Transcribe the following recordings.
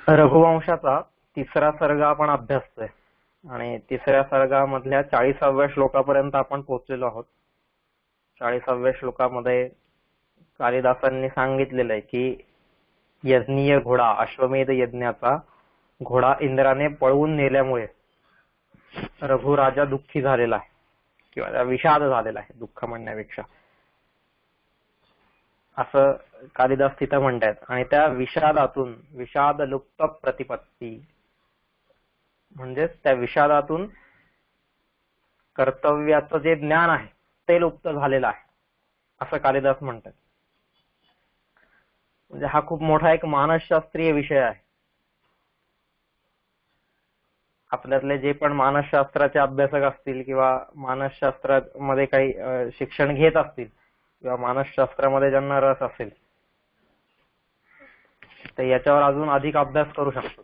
रघुवंशाचा तिसरा सर्ग आपण अभ्यासतोय आणि तिसऱ्या सर्गामधल्या 40व्या श्लोकापर्यंत आपण पोहोचलेलो आहोत. 40व्या श्लोकामध्ये कालिदासांनी सांगितलेलं आहे की यज्ञीय घोडा, अश्वमेध यज्ञाचा घोडा इंद्राने पळवून नेल्यामुळे रघुराजा दुःखी झालेला आहे किंवा विषाद झालेला आहे, दुःख म्हणण्यापेक्षा असं कालिदास तिथं म्हणतात. आणि त्या विषादातून विषाद लुप्त प्रतिपत्ती म्हणजेच त्या विषादातून कर्तव्याचं जे ज्ञान आहे ते लुप्त झालेलं आहे असं कालिदास म्हणतात. म्हणजे हा खूप मोठा एक मानसशास्त्रीय विषय आहे. आपल्यातले जे पण मानसशास्त्राचे अभ्यासक असतील किंवा मानसशास्त्रामध्ये काही शिक्षण घेत असतील किंवा मानसशास्त्रामध्ये ज्यांना रस असेल तर याच्यावर अजून अधिक अभ्यास करू शकतो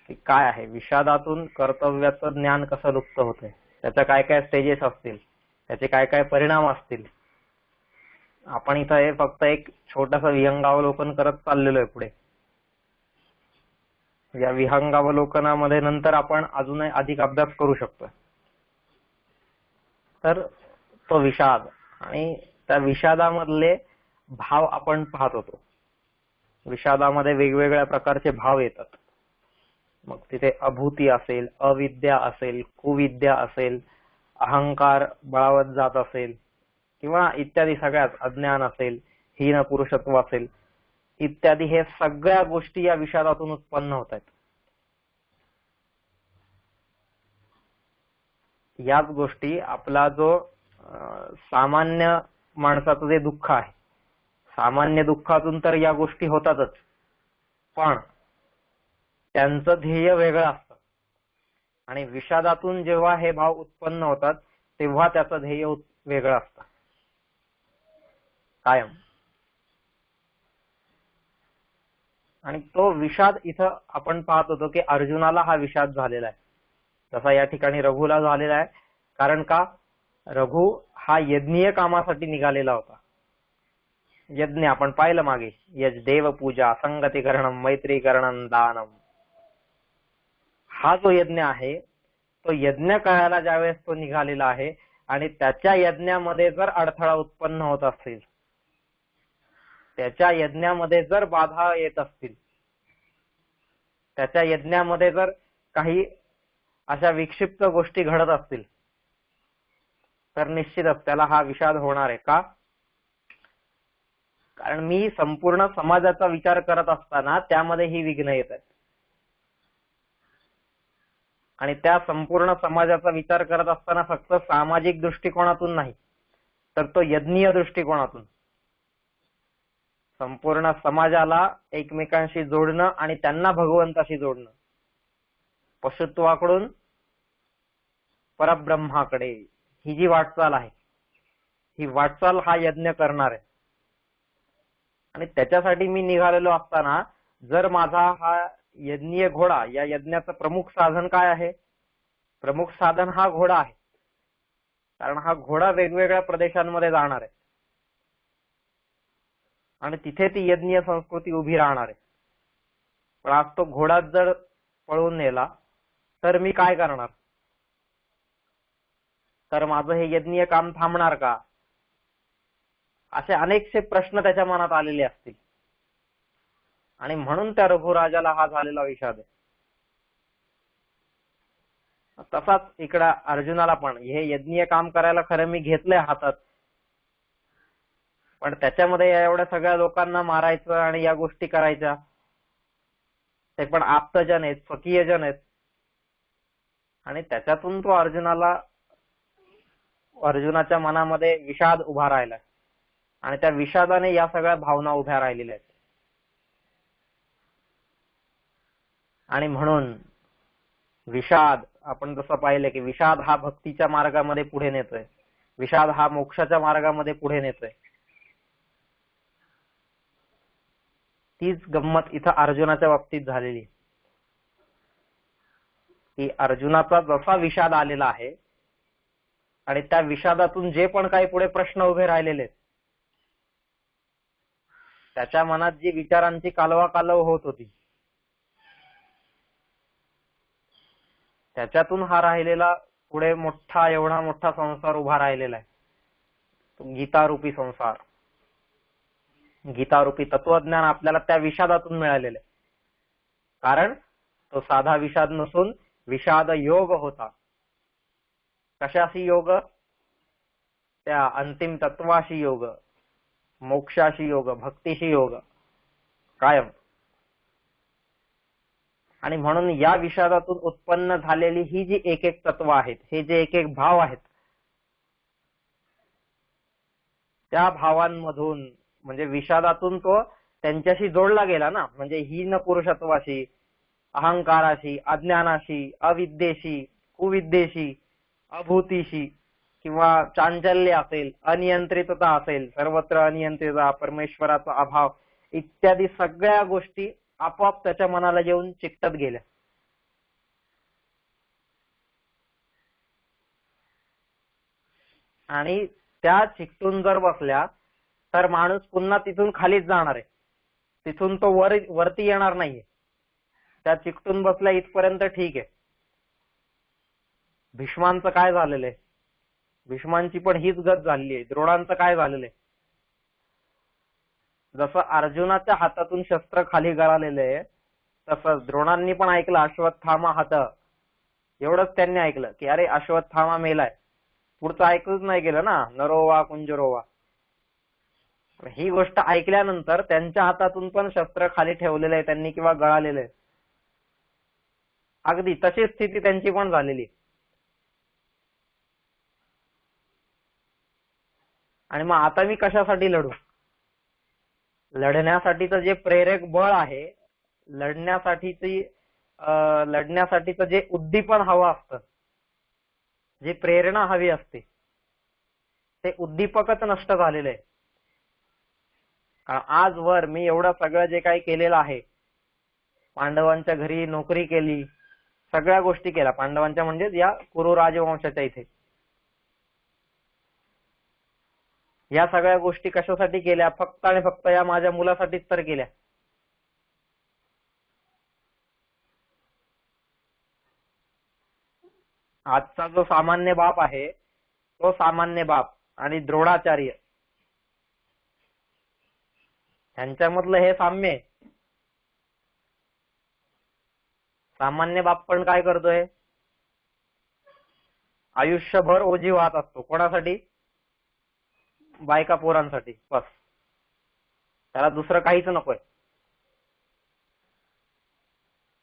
की काय आहे विषादातून कर्तव्याचं ज्ञान कसं लुप्त होतंय, त्याच्या काय काय स्टेजेस असतील, त्याचे काय काय परिणाम असतील. आपण इथं हे फक्त एक छोटस विहंगावलोकन करत चाललेलो आहे पुढे. या विहंगावलोकनामध्ये नंतर आपण अजूनही अधिक अभ्यास करू शकतो. तर तो विषाद आणि त्या विषादामधले भाव आपण पाहत होतो. विषादामध्ये वेगवेगळ्या प्रकारचे भाव येतात. मग तिथे अभूती असेल, अविद्या असेल, कुविद्या असेल, अहंकार बळावत जात असेल किंवा इत्यादी सगळ्याच अज्ञान असेल, हीन पुरुषत्व असेल इत्यादी, हे सगळ्या गोष्टी या विषादातून उत्पन्न होत आहेत. याच गोष्टी आपला जो सामान्य माणसाचं जे दुःख आहे, सामान्य दुःखातून तर या गोष्टी होतातच, पण त्यांचं ध्येय वेगळं असतं आणि विषादातून जेव्हा हे भाव उत्पन्न होतात तेव्हा त्याचं ध्येय वेगळं असतं कायम. आणि तो विषाद इथं आपण पाहत होतो की अर्जुनाला हा विषाद झालेला आहे, तसा या ठिकाणी रघुला झालेला आहे. कारण का, रघु हा यज्ञीय कामासाठी निघालेला होता. यज्ञ आपण पाहिलं मागे, यज देव पूजा, संगतीकरणम, मैत्रीकरणम, दानम. हा जो यज्ञ आहे तो यज्ञ करायला ज्यावेळेस तो निघालेला आहे आणि त्याच्या यज्ञामध्ये जर अडथळा उत्पन्न होत असेल, त्याच्या यज्ञामध्ये जर बाधा येत असतील, त्याच्या यज्ञामध्ये जर काही अशा विक्षिप्त गोष्टी घडत असतील तर निश्चितच त्याला हा विषाद होणार आहे. का? कारण मी संपूर्ण समाजाचा विचार करत असताना त्यामध्ये ही विघ्न येत आहेत आणि त्या संपूर्ण समाजाचा विचार करत असताना फक्त सामाजिक दृष्टिकोनातून नाही तर तो यज्ञीय दृष्टिकोनातून संपूर्ण समाजाला एकमेकांशी जोडणं आणि त्यांना भगवंताशी जोडणं, पशुत्वाकडून परब्रह्माकडे ही जी वाटचाल आहे, ही वाटचाल हा यज्ञ करणार आहे. आणि त्याच्यासाठी मी निघालेलो असताना जर माझा हा यज्ञीय घोडा, या यज्ञाचं प्रमुख साधन काय आहे? प्रमुख साधन हा घोडा आहे. कारण हा घोडा वेगवेगळ्या प्रदेशांमध्ये जाणार आहे आणि तिथे ती यज्ञीय संस्कृती उभी राहणार आहे. पण आज तो घोडा जर पळून नेला तर मी काय करणार? तर माझं हे यज्ञीय काम थांबणार का? असे अनेकसे प्रश्न त्याच्या मनात आलेले असतील आणि म्हणून त्या रघुराजाला हा झालेला विषाद आहे. तसाच इकडं अर्जुनाला पण हे यज्ञीय काम करायला खरं मी घेतलंय हातात, पण त्याच्यामध्ये या एवढ्या सगळ्या लोकांना मारायचं आणि या गोष्टी करायच्या, ते पण आप्तजन आहेत, स्वकीयजन आहेत. आणि त्याच्यातून तो अर्जुनाच्या मनामध्ये विषाद उभा राहिला आणि त्या विषादाने या सगळ्या भावना उभ्या राहिलेल्या आहेत. आणि म्हणून विषाद, आपण जसं पाहिलं की विषाद हा भक्तीच्या मार्गामध्ये पुढे नेतोय, विषाद हा मोक्षाच्या मार्गामध्ये पुढे नेतोय. तीच गंमत इथं अर्जुनाच्या बाबतीत झालेली की अर्जुनाचा जसा विषाद आलेला आहे आणि त्या विषादातून जे पण काही पुढे प्रश्न उभे राहिलेले, त्याच्या मनात जी विचारांची कालवाकालव होत होती त्याच्यातून हा राहिलेला पुढे मोठा एवढा मोठा संसार उभा राहिलेला आहे, तो गीतारूपी संसार. गीतारूपी तत्वज्ञान आपल्याला त्या विषादातून मिळालेलं आहे. कारण तो साधा विषाद नसून विषाद योग होता. कशाशी योग? त्या अंतिम तत्वाशी योग, मोक्षाशी योग, भक्तीशी योग कायम. आणि म्हणून या विषादातून उत्पन्न झालेली ही जी एक एक तत्व आहेत, हे जे एक एक भाव आहेत, त्या भावांमधून म्हणजे विषादातून तो त्यांच्याशी जोडला गेला ना. म्हणजे हीन पुरुषत्वाशी, अहंकाराशी, अज्ञानाशी, अविद्येशी, कुविद्येशी, अभूतीशी किंवा चांचल्य असेल, अनियंत्रितता असेल, सर्वत्र अनियंत्रितता, परमेश्वराचा अभाव इत्यादी सगळ्या गोष्टी आपोआप त्याच्या मनाला येऊन चिकटत गेल्या. आणि त्या चिकटून जर बसल्या तर माणूस पुन्हा तिथून खालीच जाणार आहे, तिथून तो वरती येणार नाहीये. त्या चिकटून बसल्या इथपर्यंत ठीक आहे. भीष्मांचं काय झालेलं आहे? भीष्मांची पण हीच गत झालेली आहे. द्रोणांचं काय झालेलं आहे? जसं अर्जुनाच्या हातातून शस्त्र खाली गळालेलं आहे, तसं द्रोणांनी पण ऐकलं अश्वत्थामा हात. एवढंच त्यांनी ऐकलं की अरे अश्वत्थामा मेलाय. पुढचं ऐकूच नाही गेलं ना, नरोवा कुंजरोवा. ही गोष्ट ऐकल्यानंतर त्यांच्या हातातून पण शस्त्र खाली ठेवलेलं आहे त्यांनी किंवा गळालेलं आहे. अगदी तशी स्थिती त्यांची पण झालेली. आणि मग आता मी कशासाठी लढू? लढण्यासाठीचं जे प्रेरक बळ आहे, लढण्यासाठीचं जे उद्दीपन हवं असतं, जी प्रेरणा हवी असते, ते उद्दीपकच नष्ट झालेलं आहे. कारण आजवर मी एवढं सगळं जे काही केलेलं आहे, पांडवांच्या घरी नोकरी केली, सगळ्या गोष्टी केल्या पांडवांच्या म्हणजे या कुरु राजवंशाच्या इथे. या सगळ्या गोष्टी कशासाठी केल्या? फक्त आणि फक्त या माझ्या मुलासाठीच तर केल्या. आजचा जो सामान्य बाप आहे, तो सामान्य बाप आणि द्रोणाचार्य यांच्यामधलं हे साम्य आहे. सामान्य बाप पण काय करतोय? आयुष्यभर ओझी वाहत असतो. कोणासाठी? बायका पोरांसाठी. बस, त्याला दुसरं काहीच नकोय,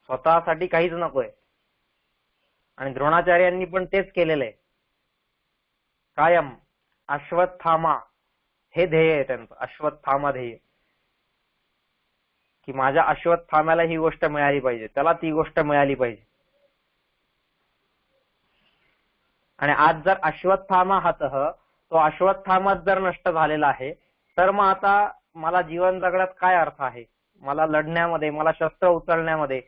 स्वतःसाठी काहीच नकोय. आणि द्रोणाचार्यांनी पण तेच केलेलं आहे. कायम अश्वत्थामा हे ध्येय आहे त्यांचं, अश्वत्थामा ध्येय, की माझ्या अश्वत्थाम्याला ही गोष्ट मिळाली पाहिजे, त्याला ती गोष्ट मिळाली पाहिजे. आणि आज जर अश्वत्थामा हातः तो अश्वत्थामाच जर नष्ट झालेला आहे, तर मग आता मला जीवन जगण्यात काय अर्थ आहे? मला लढण्यामध्ये, मला शस्त्र उचलण्यामध्ये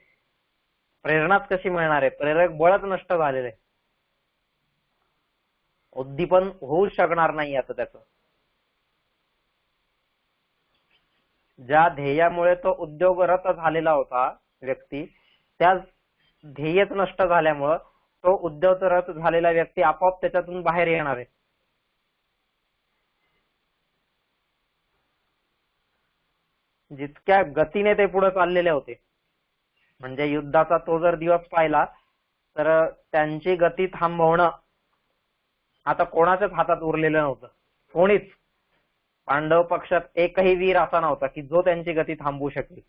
प्रेरणाच कशी मिळणार आहे? प्रेरक बळच नष्ट झालेलं आहे. उद्दीपन होऊ शकणार नाही आता त्याचं. ज्या ध्येयामुळे तो उद्योगरत झालेला होता व्यक्ती, त्या ध्येयच नष्ट झाल्यामुळं तो उद्योगरत झालेला व्यक्ती आपोआप त्याच्यातून बाहेर येणार आहे. जितक्या गतीने ते पुढे चाललेले होते, म्हणजे युद्धाचा तो जर दिवस पाहिला तर त्यांची गती थांबवणं आता कोणाच्याच हातात उरलेलं नव्हतं. कोणीच पांडव पक्षात एकही वीर असा नव्हता की जो त्यांची गती थांबवू शकेल.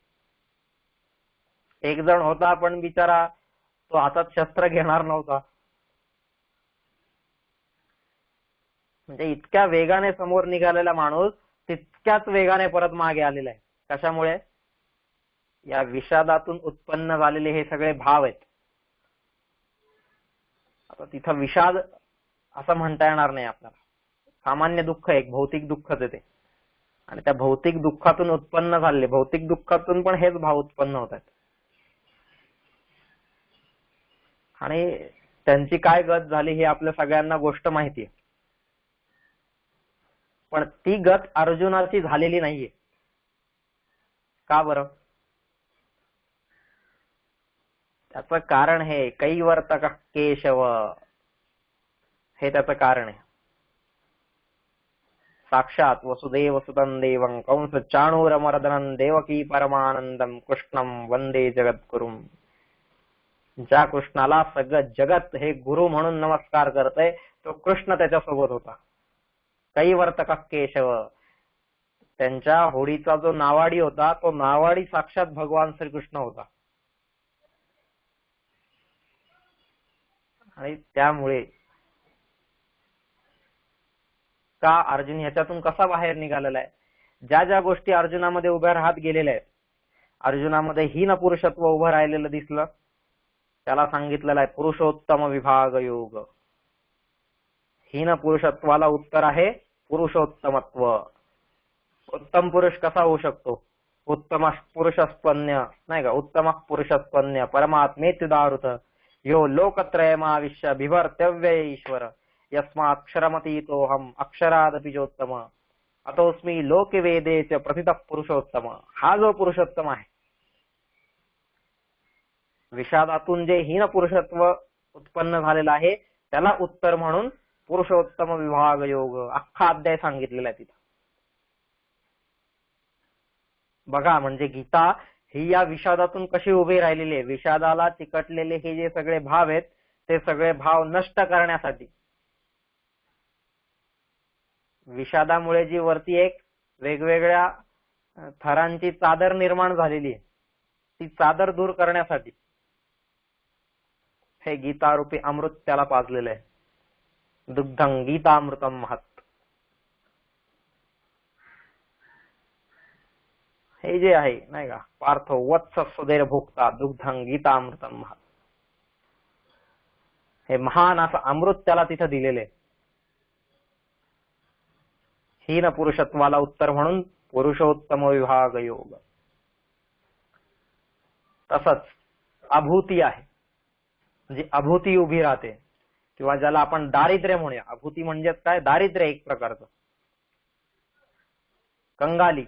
एक जण होता, पण बिचारा तो हातात शस्त्र घेणार नव्हता. म्हणजे इतक्या वेगाने समोर निघालेला माणूस तितक्याच वेगाने परत मागे आलेला आहे. कशामुळे? या विषादातून उत्पन्न झालेले हे सगळे भाव आहेत. आता तिथं विषाद असं म्हणता येणार नाही आपल्याला. सामान्य दुःख, एक भौतिक दुःखच आहे ते. आणि त्या भौतिक दुःखातून उत्पन्न झालेले, भौतिक दुःखातून पण हेच भाव उत्पन्न होत आहेत. आणि त्यांची काय गत झाली हे आपल्या सगळ्यांना गोष्ट माहिती आहे. पण ती गत अर्जुनाची झालेली नाहीये. का बरं? त्याचं कारण हे कैवर्तक केशव, हे त्याचं कारण आहे. साक्षात वसुदेव सुतं देवं कंस चाणूरमर्दनं देवकी परमानंदम कृष्णं वंदे जगद्गुरुम. ज्या कृष्णाला सगळं जगत हे गुरु म्हणून नमस्कार करतय तो कृष्ण त्याच्यासोबत होता. कैवर्तक केशव, त्यांच्या होडीचा जो नावाडी होता तो नावाडी साक्षात भगवान श्रीकृष्ण होता. आणि त्यामुळे का अर्जुन ह्याच्यातून कसा बाहेर निघालेला आहे, ज्या ज्या गोष्टी अर्जुनामध्ये उभ्या राहत गेलेल्या आहेत, अर्जुनामध्ये हीन पुरुषत्व उभं राहिलेलं दिसलं, त्याला सांगितलेलं आहे पुरुषोत्तम विभाग योग. हीन पुरुषत्वाला उत्तर आहे पुरुषोत्तमत्व. उत्तम पुरुष कसा होऊ शकतो? उत्तम पुरुषस्पन्य नाही का, उत्तम पुरुषस्पन्य परमात्मेत्युदाहृत यो लोकत्रयमाविश्य बिभर्तव्य ईश्वर यस्माक्षरमतीतोहम अक्षरादपि चोत्तम अतोस्मी लोके वेदे च प्रथितः पुरुषोत्तम. हा जो पुरुषोत्तम आहे, विषादातून जे हीन पुरुषत्व उत्पन्न झालेलं आहे त्याला उत्तर म्हणून पुरुषोत्तम विभाग योग अख्खा अध्याय सांगितलेला आहे तिथं. बघा, म्हणजे गीता ही या विषादातून कशी उभी राहिलेली आहे. विषादाला चिकटलेले हे जे सगळे भाव आहेत ते सगळे भाव नष्ट करण्यासाठी, विषादामुळे जी वरती एक वेगवेगळ्या थरांची चादर निर्माण झालेली आहे, ती चादर दूर करण्यासाठी हे गीतारूपी अमृत त्याला पाजलेलं आहे. दुग्धं गीतामृतम महत्. हे जे आहे नाही का, पार्थो वत्स सुधीर भोक्ता दुग्धं गीतामृतम महत्, हे महान असं अमृत त्याला तिथं दिलेले आहे. हीन पुरुषत्वाला उत्तर म्हणून पुरुषोत्तम विभाग योग. तसंच अभूती आहे, म्हणजे अभूती उभी राहते, किंवा ज्याला आपण दारिद्र्य म्हणूया. अभूती म्हणजे काय? दारिद्र्य एक प्रकारचं. कंगाली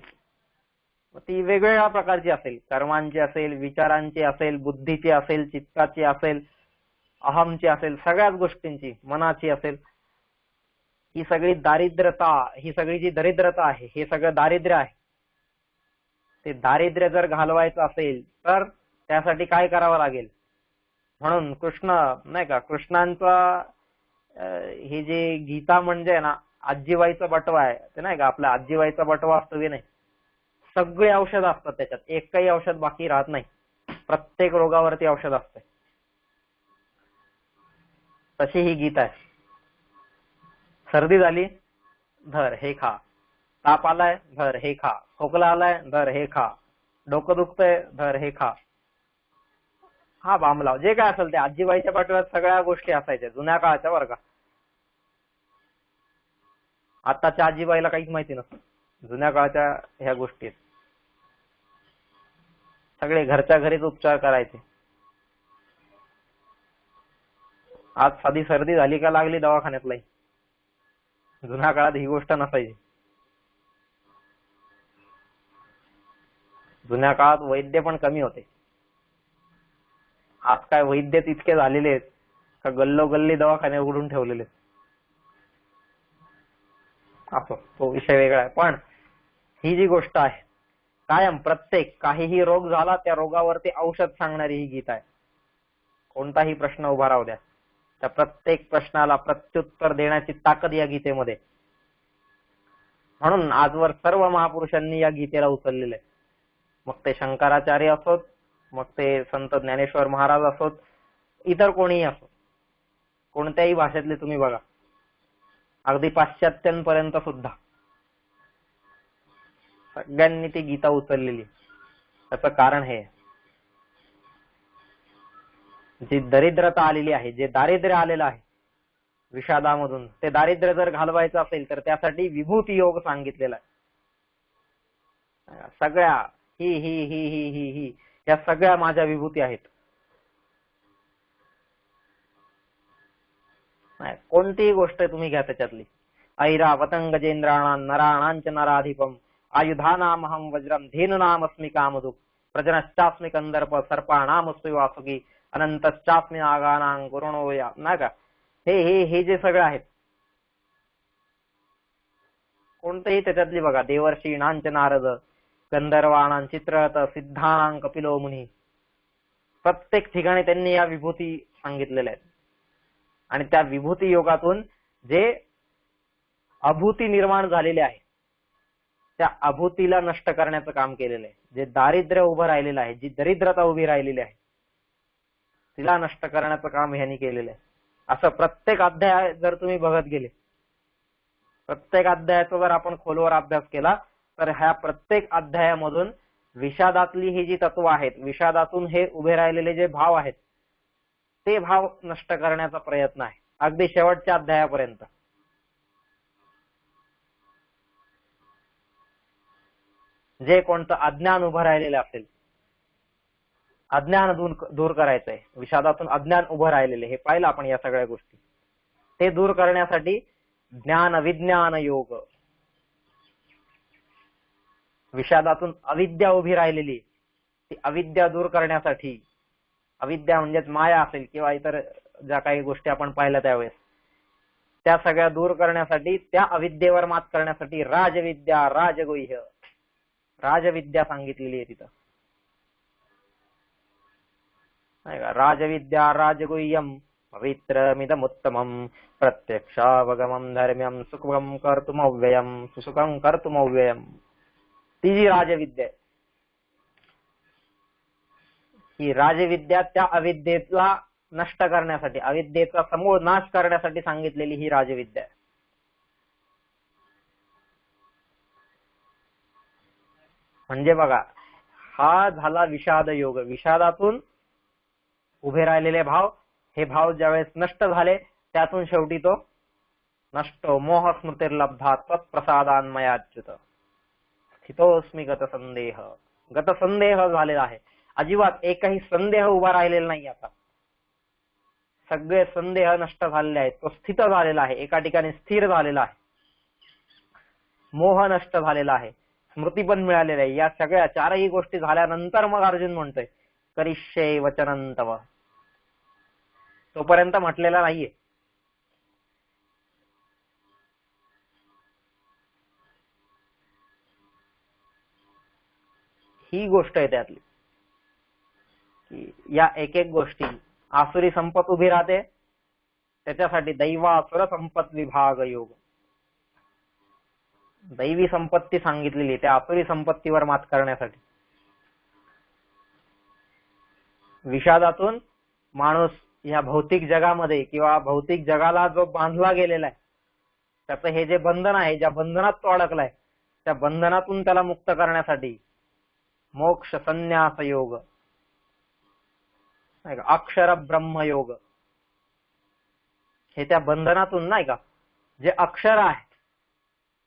ती वेगवेगळ्या प्रकारची असेल, कर्मांची असेल, विचारांची असेल, बुद्धीची असेल, चित्ताची असेल, अहमची असेल, सगळ्याच गोष्टींची, मनाची असेल. ही सगळी दारिद्र्यता, ही सगळी जी दरिद्रता आहे हे सगळं दारिद्र्य आहे. ते दारिद्र्य जर घालवायचं असेल तर त्यासाठी काय करावं लागेल? म्हणून कृष्ण नाही का, कृष्णांचा हे जे गीता म्हणजे ना आजीबाईचा बटवा आहे ते नाही का, आपला आजीबाईचा बटवा असतो की नाही, सगळे औषध असतात त्याच्यात, एकही औषध बाकी राहत नाही. प्रत्येक रोगावरती औषध असते. तशी ही गीता आहे. सर्दी झाली, धर हे खा. ताप आलाय, धर हे खा. खोकला आलाय, धर हे खा. डोकं दुखतंय, धर हे खा. हा बाम लाव, जे काय असेल ते आजीबाईच्या पाठव्यात सगळ्या गोष्टी असायच्या जुन्या काळाच्या बरं का. आताच्या आजीबाईला काहीच माहिती नसतं जुन्या काळाच्या ह्या गोष्टी. सगळे घरच्या घरीच उपचार करायचे. आज साधी सर्दी झाली का लागली दवाखान्यातलाही. जुन्या काळात ही गोष्ट नसायची. जुन्या काळात वैद्य पण कमी होते. आज काय वैद्य इतके झालेले आहेत का गल्लोगल्ली दवाखाने उघडून ठेवलेले. असो, तो विषय वेगळा आहे. पण ही जी गोष्ट आहे, कायम प्रत्येक काहीही रोग झाला त्या रोगावरती औषध सांगणारी ही गीता आहे. कोणताही प्रश्न उभा राहू द्या, त्या प्रत्येक प्रश्नाला प्रत्युत्तर देण्याची ताकद या गीतेमध्ये. म्हणून आजवर सर्व महापुरुषांनी या गीतेला उचललेलं आहे. मग ते शंकराचार्य असोत, मग ते संत ज्ञानेश्वर महाराज असोत, इतर कोणीही असो, कोणत्याही भाषेतले तुम्ही बघा, अगदी पाश्चात्यांपर्यंत सुद्धा सगळ्यांनी ती गीता उचललेली. त्याचं कारण हे, जी दरिद्रता आलेली आहे, जे दारिद्र्य आलेलं आहे विषादामधून, ते दारिद्र्य जर घालवायचं असेल तर त्यासाठी विभूती योग सांगितलेला आहे. सगळ्या ही ही ही ही ही ही या सगळ्या माझ्या विभूती आहेत. कोणतीही गोष्ट तुम्ही घ्या त्याच्यातली. ऐरावतं गजेंद्राणां नराणांच नराधिपम आयुधानामहं वज्रम धेनुनामस्मि कामधुक् प्रजनश्चास्मि कंदर्प सर्पाणामस्मि वासुकी अनंतश्चास्मि नागानां गुरुणो या, नाही का, हे हे हे जे सगळं आहेत, कोणतेही त्याच्यातली बघा, देवर्षी नांच नारद, गंधर्वाणां चित्ररथ, सिद्धानां कपिलो मुनी, प्रत्येक ठिकाणी त्यांनी या विभूती सांगितलेल्या आहेत. आणि त्या विभूती योगातून जे अभूती निर्माण झालेले आहे, त्या अभूतीला नष्ट करण्याचं काम केलेलं आहे. जे दारिद्र्य उभं राहिलेलं आहे, जी दरिद्रता उभी राहिलेली आहे, तिला नष्ट करण्याचं काम ह्यांनी केलेलं आहे. असं प्रत्येक अध्याय जर तुम्ही बघत गेले, प्रत्येक अध्यायाचा जर आपण खोलवर अभ्यास केला, तर ह्या प्रत्येक अध्यायामधून विषादातली ही जी तत्व आहेत, विषादातून हे उभे राहिलेले जे भाव आहेत, ते भाव नष्ट करण्याचा प्रयत्न आहे, अगदी शेवटच्या अध्यायापर्यंत. जे कोणतं अज्ञान उभं राहिलेलं असेल, अज्ञान दूर करायचंय, विषादातून अज्ञान उभं राहिलेले, हे पाहिलं आपण या सगळ्या गोष्टी. ते दूर करण्यासाठी ज्ञान विज्ञान योग, विषादातून अविद्या उभी राहिलेली, ती अविद्या दूर करण्यासाठी, अविद्या म्हणजेच माया असेल किंवा इतर ज्या काही गोष्टी आपण पाहिल्या त्यावेळेस, त्या सगळ्या दूर करण्यासाठी, त्या अविद्येवर मात करण्यासाठी राजविद्या राजगुह्य, राजविद्या सांगितलेली आहे तिथं, नाही का. राजविद्या राजगुह्यम पवित्रमिदमुत्तमं प्रत्यक्षावगमं धर्म्यं सुखं कर्तुमव्ययं सुसुखं कर्तुमव्ययं. ती जी राजविद्या आहे, ही राजविद्या त्या अविद्येला नष्ट करण्यासाठी, अविद्येचा समूळ नाश करण्यासाठी सांगितलेली ही राजविद्या आहे. म्हणजे बघा, हा झाला विषाद योग. विषादातून उभे राहिलेले भाव, हे भाव ज्यावेळेस नष्ट झाले, त्यातून शेवटी तो नष्ट, मोह स्मृतिर्लब्धा तत्प्रसादान्मयाच्युत स्थितोस्मी गतसंदेह. गतसंदेह झालेला आहे, अजिबात एकही संदेह उभा राहिलेला नाही. आता सगळे संदेह नष्ट झालेले आहेत, तो स्थित झालेला आहे, एका ठिकाणी स्थिर झालेला आहे, मोह नष्ट झालेला आहे, स्मृती पण मिळालेली आहे. या सगळ्या चारही गोष्टी झाल्यानंतर मग अर्जुन म्हणतोय करिष्ये वचनं तव. तोपर्यंत म्हटलेला नाहीये. ही गोष्ट आहे त्यातली, की या एक एक गोष्टी, आसुरी संपत उभी राहते, त्याच्यासाठी दैवासुर संपत विभाग योग, दैवी संपत्ती सांगितलेली त्या आसुरी संपत्तीवर मात करण्यासाठी. विषादातून माणूस या भौतिक जगामध्ये किंवा भौतिक जगाला जो बांधला गेलेला आहे, त्याचं हे जे बंधन आहे, ज्या बंधनात तो अडकलाय, त्या बंधनातून त्याला मुक्त करण्यासाठी मोक्ष संन्यास योग, अक्षर ब्रह्म योग, हे त्या बंधनातून, नाही का, जे अक्षर आहे,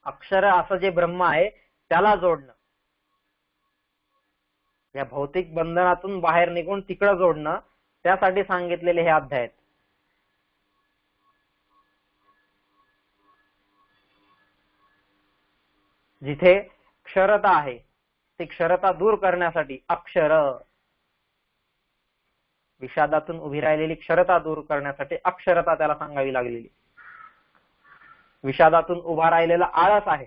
अक्षर असं जे ब्रह्म आहे त्याला जोडणं, या भौतिक बंधनातून बाहेर निघून तिकडं जोडणं, त्यासाठी सांगितलेले हे अध्याय आहेत. जिथे क्षरता आहे, ती क्षरता दूर करण्यासाठी अक्षर, विषादातून उभी राहिलेली क्षरता दूर करण्यासाठी अक्षरता त्याला सांगावी लागलेली. विषादातून उभा राहिलेला आळस आहे,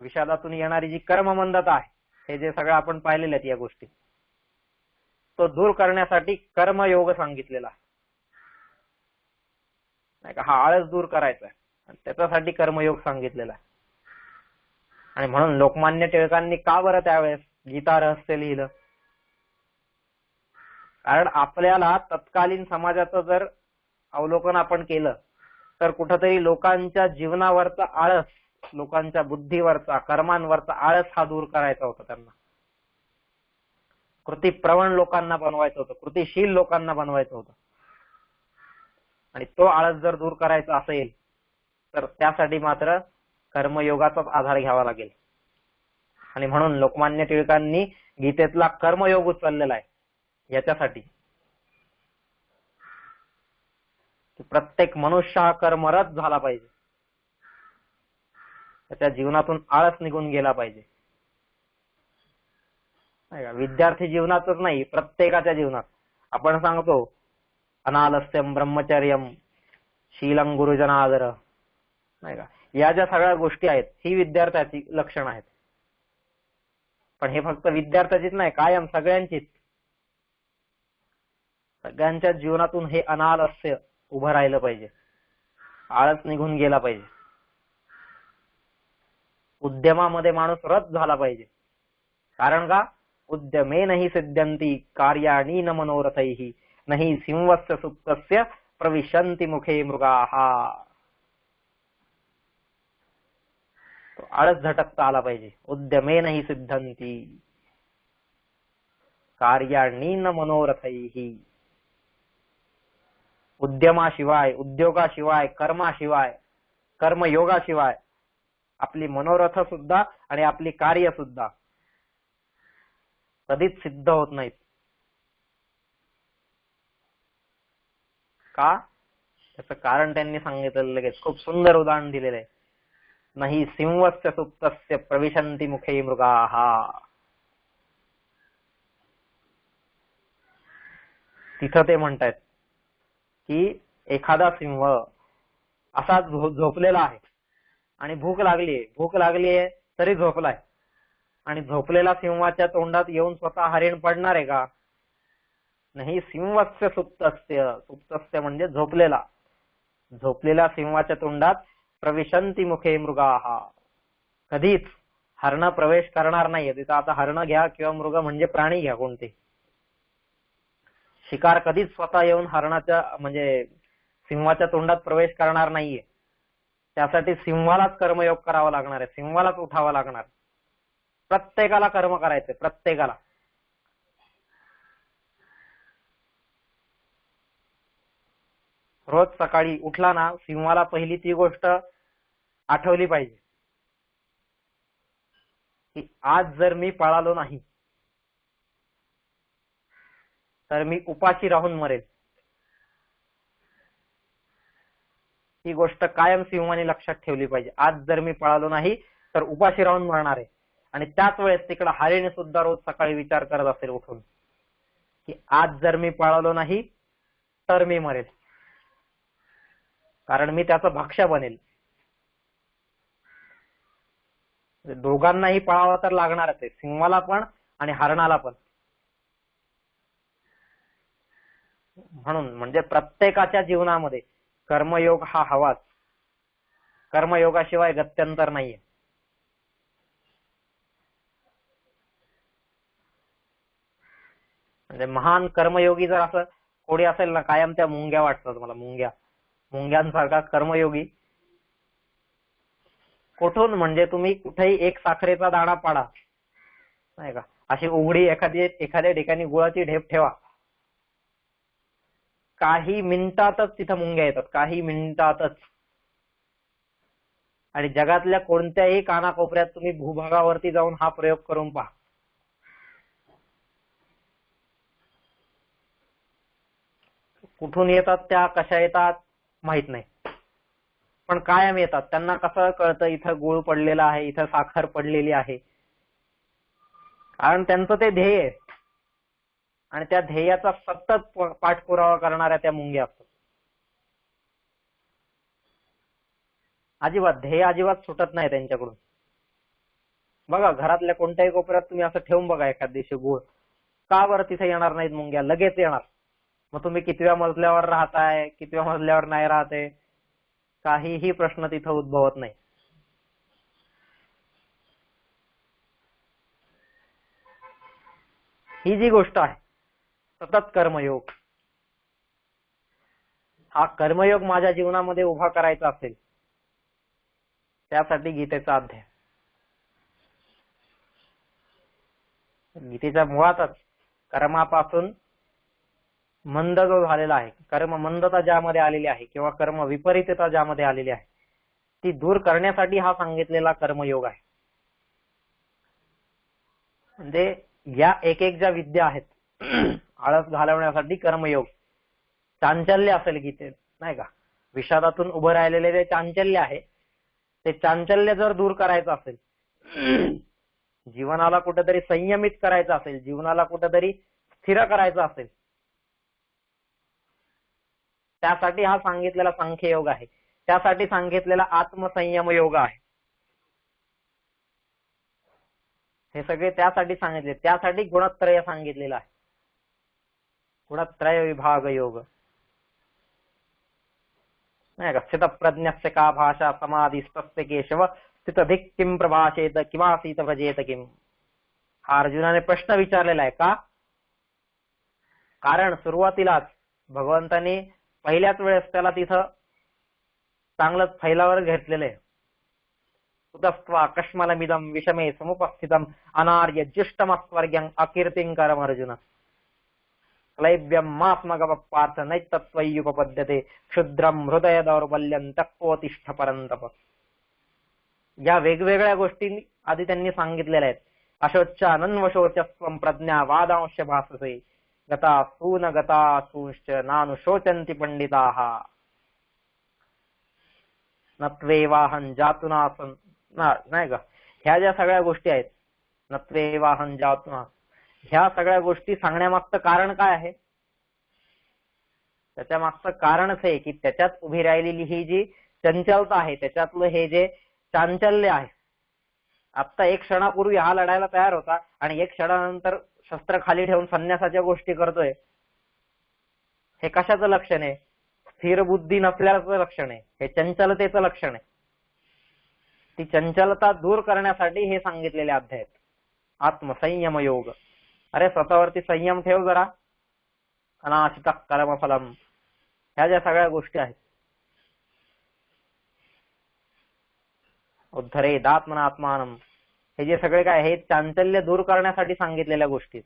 विषादातून येणारी जी कर्ममंदता आहे, हे जे सगळं आपण पाहिलेले आहेत या गोष्टी, तो दूर करण्यासाठी कर्मयोग सांगितलेला आहे, नाही का. हा आळस दूर करायचा आहे आणि त्याच्यासाठी कर्मयोग सांगितलेला आहे. आणि म्हणून लोकमान्य टिळकांनी का बरं त्यावेळेस गीता रहस्य लिहिलं? कारण आपल्याला तत्कालीन समाजाचं जर अवलोकन आपण केलं, तर कुठंतरी लोकांच्या जीवनावरचा आळस, लोकांच्या बुद्धीवरचा, कर्मांवरचा आळस हा दूर करायचा होता त्यांना. कृतीप्रवण लोकांना बनवायचं होतं, कृतीशील लोकांना बनवायचं होतं. आणि तो आळस जर दूर करायचा असेल, तर त्यासाठी मात्र कर्मयोगाचाच आधार घ्यावा लागेल. आणि म्हणून लोकमान्य टिळकांनी गीतेतला कर्मयोग उचललेला आहे याच्यासाठी, की प्रत्येक मनुष्य हा कर्मरत झाला पाहिजे, त्याच्या जीवनातून आळस निघून गेला पाहिजे. विद्यार्थी जीवनातच नाही, प्रत्येकाच्या जीवनात. आपण सांगतो अनालस्यम ब्रह्मचर्यम शीलं गुरुजनादर, नाही का, या ज्या सगळ्या गोष्टी आहेत ही विद्यार्थ्याची लक्षणं आहेत. पण हे फक्त विद्यार्थ्याचीच नाही, कायम सगळ्यांचीच. सगळ्यांच्या जीवनातून हे अनालस्य उभं राहिलं पाहिजे, आळस निघून गेला पाहिजे. उद्यमामध्ये माणूस रत झाला पाहिजे. कारण का, उद्यमे नाही सिद्ध्यंती कार्याणी न मनोरथैः नहि सिंहस्य सुप्तस्य प्रविशन्ति मुखे मृगाः. तो आळस झटकता आला पाहिजे. उद्यमे नाही सिद्धंती कार्याणी न मनोरथैः. उद्यमाशिवाय, उद्योगाशिवाय, कर्माशिवाय, कर्मयोगाशिवाय आपली मनोरथ सुद्धा आणि आपली कार्य सुद्धा कधीच सिद्ध होत नाहीत. का? त्याचं कारण त्यांनी सांगितलं लगेच, खूप सुंदर उदाहरण दिलेलं आहे. नाही सिंहस्य सुप्तस्य प्रविशन्ति मुखे मृगाः. तिथं ते म्हणतायत की एखादा सिंह असाच झोपलेला आहे आणि भूक लागलीये तरी झोपलाय, आणि झोपलेला सिंहाच्या तोंडात येऊन स्वतः हरिण पडणार आहे का? नाही सिंहस्य सुप्तस्य, सुप्तस्य म्हणजे झोपलेला, झोपलेल्या सिंहाच्या तोंडात प्रविशन्ति मुखे मृगाः. कधीच हरण प्रवेश करणार नाहीये तिथं. आता हरण घ्या किंवा मृग म्हणजे प्राणी घ्या कोणते, शिकार कधीच स्वतः येऊन हरणाच्या म्हणजे सिंहाच्या तोंडात प्रवेश करणार नाहीये. त्यासाठी सिंहालाच कर्मयोग करावा लागणार आहे, सिंहालाच उठावा लागणार. प्रत्येकाला कर्म करायचे, प्रत्येकाला. रोज सकाळी उठला ना, सिंहाला पहिली ती गोष्ट आठवली पाहिजे की आज जर मी पळालो नाही तर मी उपाशी राहून मरेल. ही गोष्ट कायम सिंहाने लक्षात ठेवली पाहिजे. आज जर मी पळालो नाही तर उपाशी राहून मरणार आहे. आणि त्याच वेळेस तिकडे हरिण सुद्धा रोज सकाळी विचार करत असेल उठून की आज जर मी पळालो नाही तर मी मरेल, कारण मी त्याचं भक्ष्य बनेल. दोघांनाही पळावा तर लागणारच आहे, सिंहाला पण आणि हरणाला पण. म्हणून म्हणजे प्रत्येकाच्या जीवनामध्ये कर्मयोग हा हवाच. कर्मयोगाशिवाय गत्यंतर नाहीये. म्हणजे महान कर्मयोगी जर असं कोणी असेल ना, कायम त्या मुंग्या वाटतात मला, मुंग्यांसारखा कर्मयोगी कुठून, म्हणजे तुम्ही कुठेही एक साखरेचा दाणा पाडा, नाही का, अशी उघडी एखाद्या ठिकाणी गुळाची ढेप ठेवा, काही मिनिटातच तिथं मुंग्या येतात, काही मिनिटातच. आणि जगातल्या कोणत्याही कानाकोपऱ्यात तुम्ही भूभागावरती जाऊन हा प्रयोग करून पहा. कुठून येतात त्या, कशा येतात माहित नाही, पण कायम येतात. त्यांना कसं कळतं इथं गुळ पडलेला आहे, इथं साखर पडलेली आहे? कारण त्यांचं ते ध्येय आहे आणि त्या ध्येयाचा सतत पाठपुरावा करणाऱ्या त्या मुंग्या असतात. ध्येय अजिबात सुटत नाही त्यांच्याकडून. बघा, घरातल्या कोणत्याही कोपऱ्यात तुम्ही असं ठेवून बघा एखाद दिवशी गुळ, का बरं तिथे येणार नाहीत मुंग्या? लगेच येणार. मग तुम्ही कितव्या मजल्यावर राहताय, कितव्या मजल्यावर नाही राहते, काहीही प्रश्न तिथं उद्भवत नाही. ही जी गोष्ट आहे सतत कर्मयोग, हा कर्मयोग माझ्या जीवनामध्ये उभा करायचा असेल त्यासाठी गीतेचा अध्याय. गीतेच्या मुळातच कर्मापासून मंद जो झालेला आहे, कर्म मंदता ज्यामध्ये आलेली आहे किंवा कर्म विपरीतता ज्यामध्ये आलेली आहे ती दूर करण्यासाठी हा सांगितलेला कर्मयोग आहे. म्हणजे या एक ज्या विद्या आहेत आळस घालवण्यासाठी कर्मयोग, चांचल्य असेल गीतेत, नाही का, विषादातून उभं राहिलेले जे चांचल्य आहे ते चांचल्य जर दूर करायचं असेल, जीवनाला कुठेतरी संयमित करायचं असेल, जीवनाला कुठेतरी स्थिर करायचं असेल, त्यासाठी हा सांगितलेला सांख्ययोग आहे, त्यासाठी सांगितलेला आत्मसंयम योग आहे. हे सगळे त्यासाठी सांगितले, त्यासाठी गुणत्रय सांगितलेला आहे. गुणत्रय विभाग योग नाही का. स्थित प्रज्ञस्य का भाषा समाधिस्तस्य केशव स्थितधिक किम प्रभाषेत किमासीत व्रजेत किम. हा अर्जुनाने प्रश्न विचारलेला आहे. का? कारण सुरुवातीलाच भगवंतांनी पहिल्याच वेळेस त्याला तिथं चांगलंच फैलावर घेतलेलं आहे. उदस्त्वा कश्मलमिदं विषमे समुपस्थितम अनार्य जुष्टमस्वर्ग्यं अकीर्तिंकरम अर्जुन क्लैब्यं मास्मगव पार्थ नैतत्त्वयुपपद्यते क्षुद्रम हृदय दौर्बल्यं तक्वोतिष्ठ परंतप. या वेगवेगळ्या गोष्टी आधी त्यांनी सांगितलेल्या आहेत. अशोच्चा नन्वशोचस्वं प्रज्ञा वादांश भाससे गता सून गता सूंश्च नानुशोचन्ति पंडिताः नत्वेवाहं जातुनासन नाही का. ह्या ज्या सगळ्या गोष्टी आहेत, नत्वेवाहं जातुना, ह्या सगळ्या गोष्टी सांगण्यामागचं कारण काय आहे? त्याच्या मागचं कारणच आहे की त्याच्यात उभी राहिलेली ही जी चंचलता आहे, त्याच्यातलं हे जे चांचल्य आहे. आता एक क्षणापूर्वी हा लढायला तयार होता आणि एक क्षणानंतर शस्त्र खाली ठेवून संन्यासाच्या गोष्टी करतोय. हे कशाचं लक्षण आहे? स्थिर बुद्धी नसल्याचं लक्षण आहे. हे चंचलतेचं लक्षण आहे. ती चंचलता दूर करण्यासाठी हे सांगितलेले अध्याय आहेत. आत्मसंयम योग. अरे स्वतःवरती संयम ठेव जरा. अनाशित कर्मफलम, ह्या ज्या सगळ्या गोष्टी आहेत. उद्धरेदात्मनात्मानम, हे जे सगळे काय, हे चांचल्य दूर करण्यासाठी सांगितलेल्या गोष्टी.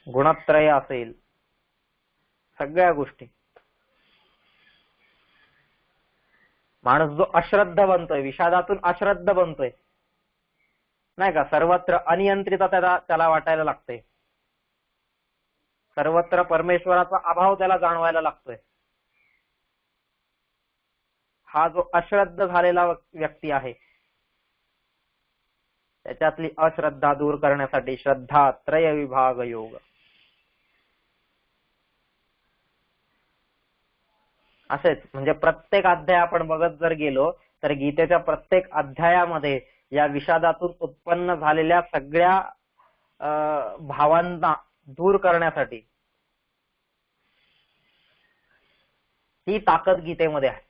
गुणत्रय असेल, सगळ्या गोष्टी. माणूस जो अश्रद्ध बनतोय, विषादातून अश्रद्ध बनतोय नाही का, सर्वत्र अनियंत्रित त्याला वाटायला लागतंय. सर्वत्र परमेश्वराचा अभाव त्याला जाणवायला लागतोय. हा जो अश्रद्ध झालेला व्यक्ती आहे, त्याच्यातली अश्रद्धा दूर करण्यासाठी श्रद्धा त्रय विभाग योग. असेच म्हणजे प्रत्येक अध्याय आपण बघत जर गेलो तर गीतेच्या प्रत्येक अध्यायामध्ये या विषादातून उत्पन्न झालेल्या सगळ्या भावांना दूर करण्यासाठी ही ताकद गीतेमध्ये आहे.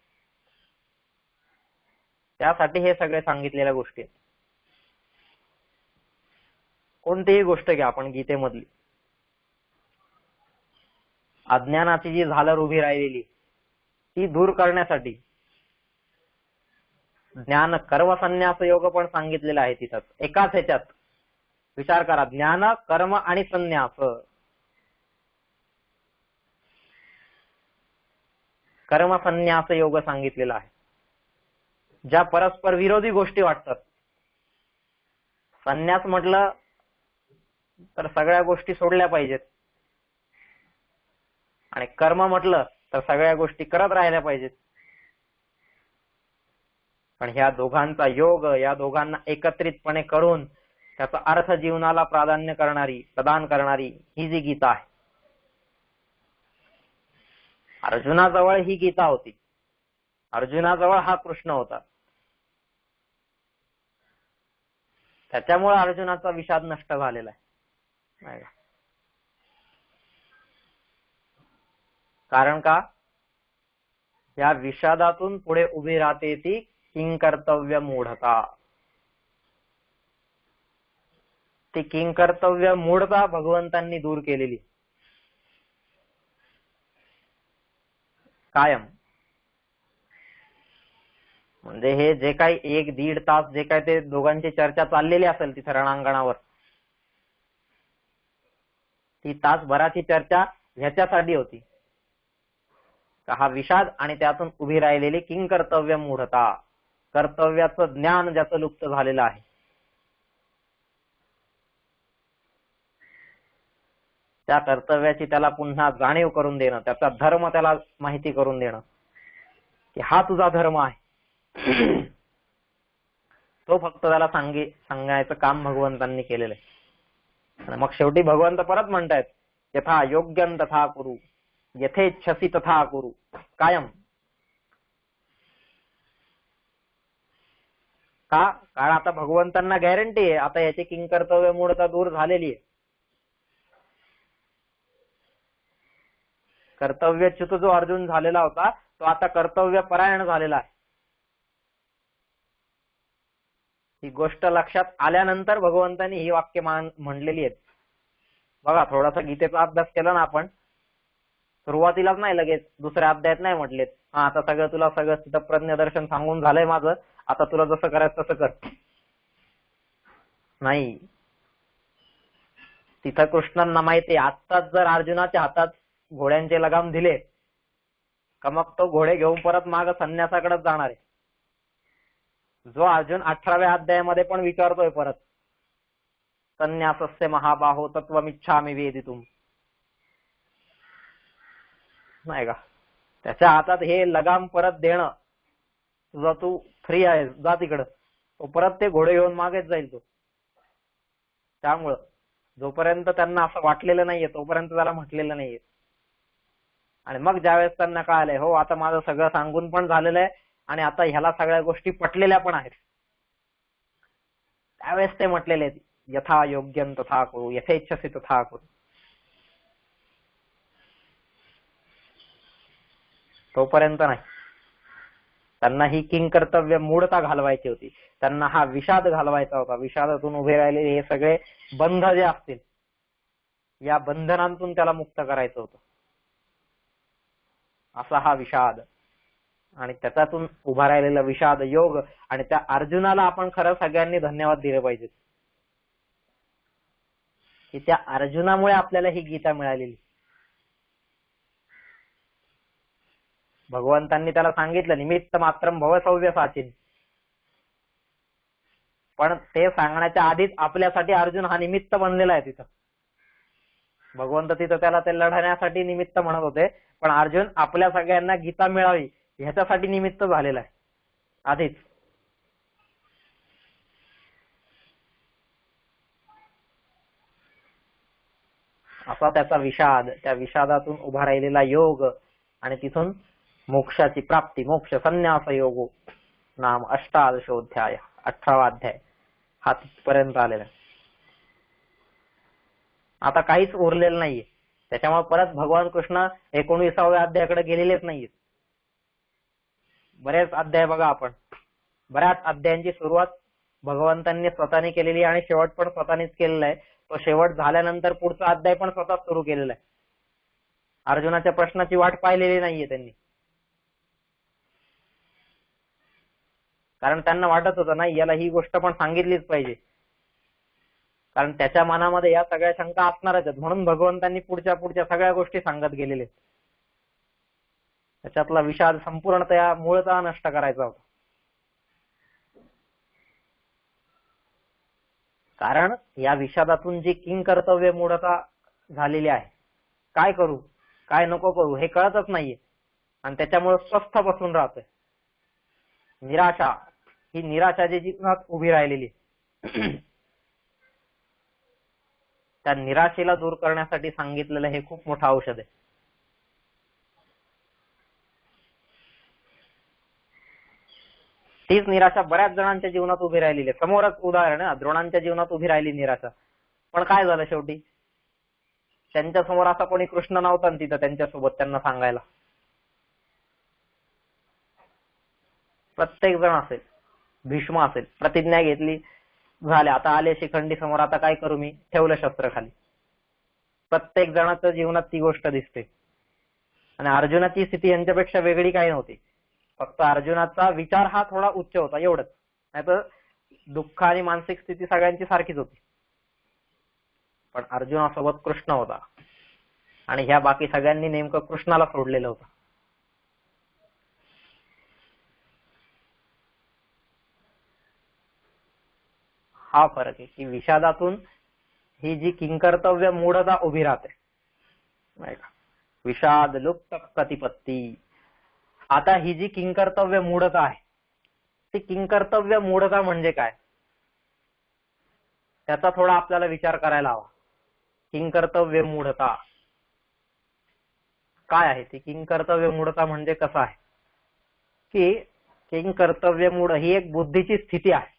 त्यासाठी हे सगळे सांगितलेल्या गोष्टी आहेत. कोणतीही गोष्ट घ्या आपण गीतेमधली, अज्ञानाची जी झालर उभी राहिलेली ती दूर करण्यासाठी ज्ञान कर्म संन्यास योग पण सांगितलेला आहे तिथं एकाच ह्याच्यात. विचार करा, ज्ञान कर्म आणि संन्यास. कर्म संन्यास योग सांगितलेला आहे. ज्या परस्पर विरोधी गोष्टी वाटतात. संन्यास म्हटलं तर सगळ्या गोष्टी सोडल्या पाहिजेत आणि कर्म म्हटलं तर सगळ्या गोष्टी करत राहिल्या पाहिजेत. पण ह्या दोघांचा योग, या दोघांना एकत्रितपणे करून त्याचा अर्थ जीवनाला प्राधान्य करणारी, प्रदान करणारी ही जी गीता आहे. अर्जुनाजवळ ही गीता होती. अर्जुनाजवळ हा कृष्ण होता. त्याच्यामुळे अर्जुनाचा विषाद नष्ट झालेला आहे. कारण का? या विषादातून पुढे उभी राहते ती किंकर्तव्य मूढता. ती किंकर्तव्य मूढता भगवंतांनी दूर केलेली कायम. म्हणजे हे जे काही 1-1.5 तास जे काही ते दोघांची चर्चा चाललेली असेल तिथे रणांगणावर, ती तासभराची चर्चा ह्याच्यासाठी होती का हा विषाद आणि त्यातून उभी राहिलेली किंकर्तव्य मूढता, कर्तव्याचं ज्ञान ज्याचं लुप्त झालेलं आहे, त्या कर्तव्याची त्याला पुन्हा जाणीव करून देणं, त्याचा धर्म त्याला माहिती करून देणं की हा तुझा धर्म आहे. तो फक्त त्याला सांगायचं काम भगवंतांनी केलेलं आहे. आणि मग शेवटी भगवंत परत म्हणतायत यथा योग्यं तथा कुरु यथेच्छसी तथा कुरु कायम. का? कारण आता भगवंतांना गॅरंटी आहे आता याची किंकर्तव्य मूढता दूर झालेली आहे. कर्तव्यच्युत जो अर्जुन झालेला होता तो आता कर्तव्य परायण झालेला आहे. ही गोष्ट लक्षात आल्यानंतर भगवंतांनी ही वाक्य म्हणलेली आहेत. बघा, थोडासा गीतेचा अभ्यास केला ना आपण, सुरुवातीलाच नाही लगेच दुसऱ्या अध्यायात नाही म्हटलेत आता सगळं तुला सगळं स्थितप्रज्ञ दर्शन सांगून झालंय माझं, आता तुला जसं करायचं तसं कर. नाही, तिथं कृष्णांना माहितीये आत्ताच जर अर्जुनाच्या हातात घोड्यांचे लगाम दिले का मग तो घोडे घेऊन परत माग संन्यासाकडेच जाणार आहे. जो अर्जुन 18व्या अध्यायामध्ये पण विचारतोय परत संन्यासस्य महाबाहो तत्वमिच्छामि वेदितुम, नाही का, त्याच्या हातात हे लगाम परत देणं, तुझा तू फ्री आहेस जा तिकडं, तो परत ते घोडे घेऊन मागेच जाईल तो. त्यामुळं जोपर्यंत त्यांना असं वाटलेलं नाहीये तोपर्यंत त्याला म्हटलेलं नाहीये. आणि मग ज्यावेळेस त्यांना कळालंय हो आता माझं सगळं सांगून पण झालेलं आहे आणि आता ह्याला सगळ्या गोष्टी पटलेल्या पण आहेत, त्यावेळेस ते म्हटलेले आहेत यथा योग्यं तथा कुरु यथेच्छसी तथा कुरु. तोपर्यंत नाही. त्यांना ही किंकर्तव्य मूढता घालवायची होती, त्यांना हा विषाद घालवायचा होता. विषादातून उभे राहिलेले हे सगळे बंध जे असतील या बंधनांतून त्याला मुक्त करायचं होतं. असा हा विषाद आणि त्याच्यातून उभा राहिलेला विषाद योग. आणि त्या अर्जुनाला आपण खरं सगळ्यांनी धन्यवाद दिले पाहिजेत की त्या अर्जुनामुळे आपल्याला ही गीता मिळालेली. भगवंतांनी त्याला सांगितलं निमित्त मात्रम भव सव्य साचिन, पण ते सांगण्याच्या आधीच आपल्यासाठी अर्जुन हा निमित्त बनलेला आहे. तिथं भगवंत तिथं त्याला ते लढण्यासाठी निमित्त म्हणत होते, पण अर्जुन आपल्या सगळ्यांना गीता मिळावी ह्याच्यासाठी निमित्त झालेला आहे आधीच. असा त्याचा विषाद, त्या विषादातून उभा राहिलेला योग आणि तिथून मोक्षाची प्राप्ती, मोक्ष संन्यास योगो नाम अष्टादशोध्याय 18वा अध्याय हा तिथपर्यंत आलेला. आता काहीच उरलेलं नाहीये. त्याच्यामुळे परत भगवान कृष्ण 19व्या अध्यायाकडे गेलेलेच नाहीये. बरेच अध्याय बघा आपण, बऱ्याच अध्यायांची सुरुवात भगवंतांनी स्वतःने केलेली आणि शेवट पण स्वतःनेच केलेला आहे. तो शेवट झाल्यानंतर पुढचा अध्याय पण स्वतःच सुरू केलेला आहे. अर्जुनाच्या प्रश्नाची वाट पाहिलेली नाहीये त्यांनी, कारण त्यांना वाटत होतं नाही याला ही गोष्ट पण सांगितलीच पाहिजे, कारण त्याच्या मनामध्ये या सगळ्या शंका असणारच आहेत. म्हणून भगवंतांनी पुढच्या सगळ्या गोष्टी सांगत गेलेले. त्याच्यातला विषाद संपूर्णतः मूळतः नष्ट करायचा होता. कारण या विषादातून जी किंकर्तव्य मूढता झालेली आहे, काय करू काय नको करू हे कळतच नाहीये आणि त्याच्यामुळे स्वस्थ बसून राहतोय. निराशा, ही निराशा जी जीवनात उभी राहिलेली, त्या निराशेला दूर करण्यासाठी सांगितलेलं हे खूप मोठं औषध आहे. तीच निराशा बऱ्याच जणांच्या जीवनात उभी राहिलेली आहे. समोरच उदाहरण आहे, द्रोणांच्या जीवनात उभी राहिली निराशा, पण काय झालं शेवटी त्यांच्या समोर असा कोणी कृष्ण नव्हता तिथं त्यांच्यासोबत त्यांना सांगायला. प्रत्येक जण असेल, भीष्म असेल, प्रतिज्ञा घेतली, झाले आता आले शिखंडी समोर, आता काय करू मी, ठेवलं शस्त्र खाली. प्रत्येक जणाच्या जीवनात ती गोष्ट दिसते. आणि अर्जुनाची स्थिती यांच्यापेक्षा वेगळी काही नव्हती, फक्त अर्जुनाचा विचार हा थोडा उच्च होता एवढंच, नाहीतर दुःख आणि मानसिक स्थिती सगळ्यांची सारखीच होती. पण अर्जुनासोबत कृष्ण होता आणि ह्या बाकी सगळ्यांनी नेमकं कृष्णाला सोडलेलं होतं. हा फरक आहे की विषादातून ही जी किंकर्तव्य मूढता उभी राहते, नाही का, विषाद लुप्त प्रतिपत्ती. आता ही जी किंकर्तव्य मूढता आहे, ती किंकर्तव्य मूढता म्हणजे काय त्याचा थोडा आपल्याला विचार करायला हवा. किंकर्तव्य मूढता काय आहे ती? किंकर्तव्य मूढता म्हणजे कसं आहे की किंकर्तव्य मूढ ही एक बुद्धीची स्थिती आहे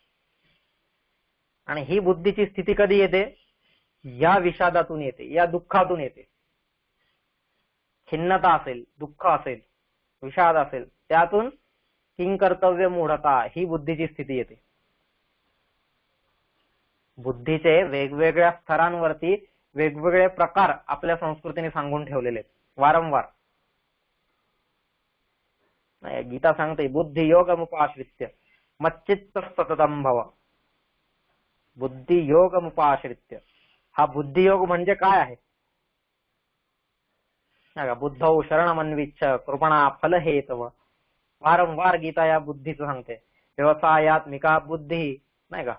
आणि ही बुद्धीची स्थिती कधी येते? या विषादातून येते, या दुःखातून येते. खिन्नता असेल, दुःख असेल, विषाद असेल, त्यातून किंकर्तव्य मूढता ही बुद्धीची स्थिती येते. बुद्धीचे वेगवेगळ्या स्तरांवरती वेगवेगळे प्रकार आपल्या संस्कृतीने सांगून ठेवलेले आहेत वारंवार. गीता सांगते बुद्धियोगमुपाश्रित्य मच्चित्त सततम भव. बुद्धियोगमुपाश्रित्य हा बुद्धियोग म्हणजे काय आहे? बुद्धौ शरणमन्विच्छ कृपणा फल हेतव. वारंवार गीता या बुद्धीचं सांगते. व्यवसायात्मिका बुद्धी नाही का,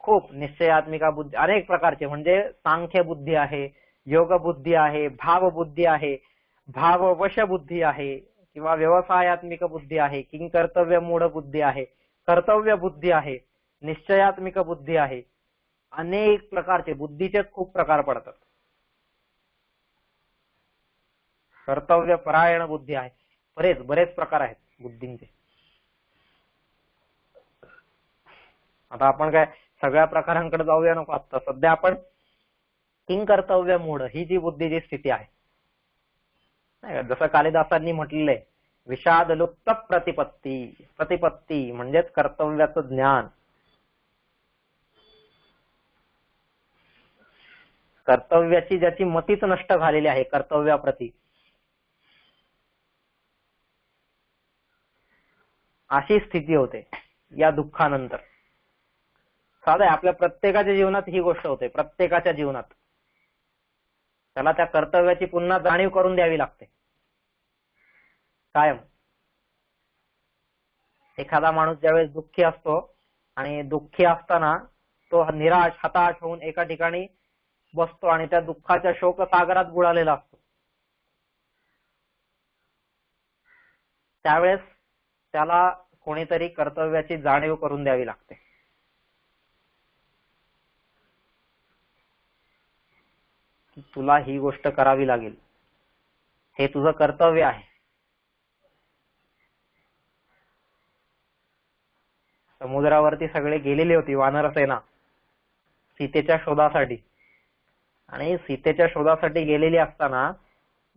खूप निश्चयात्मिका बुद्धी, अनेक प्रकारचे, म्हणजे सांख्य बुद्धी आहे, योग बुद्धी आहे, भाव बुद्धी आहे, भाववश बुद्धी आहे किंवा व्यवसायात्मिक बुद्धी आहे, किंकर्तव्य मूढ बुद्धी आहे, कर्तव्य बुद्धी आहे, निश्चयात्मिक बुद्धी आहे. अनेक प्रकारचे बुद्धीचे खूप प्रकार पडतात. कर्तव्य परायण बुद्धी आहे, बरेच प्रकार आहेत बुद्धींचे. आता आपण काय सगळ्या प्रकारांकडे जाऊया नको. आता सध्या आपण किंकर्तव्य मूढ ही जी बुद्धीची स्थिती आहे, जसं कालिदासांनी म्हटलेलं आहे, विषादलुप्त प्रतिपत्ती. प्रतिपत्ती म्हणजेच कर्तव्याचं ज्ञान. कर्तव्याची ज्याची मतीच नष्ट झालेली आहे कर्तव्याप्रती, अशी स्थिती होते या दुःखानंतर. साधं आपल्या प्रत्येकाच्या जीवनात ही गोष्ट होते. प्रत्येकाच्या जीवनात त्याला त्या कर्तव्याची पुन्हा जाणीव करून द्यावी लागते कायम. एखादा माणूस ज्यावेळेस दुःखी असतो आणि दुःखी असताना तो निराश हताश होऊन एका ठिकाणी बसतो आणि त्या दुःखाच्या शोकसागरात बुडालेला असतो, त्यावेळेस त्याला कोणीतरी कर्तव्याची जाणीव करून द्यावी लागते. तुला ही गोष्ट करावी लागेल, हे तुझं कर्तव्य आहे. समुद्रावरती सगळे गेलेली होती वानरसेना सीतेच्या शोधासाठी, आणि सीतेच्या शोधासाठी गेलेली असताना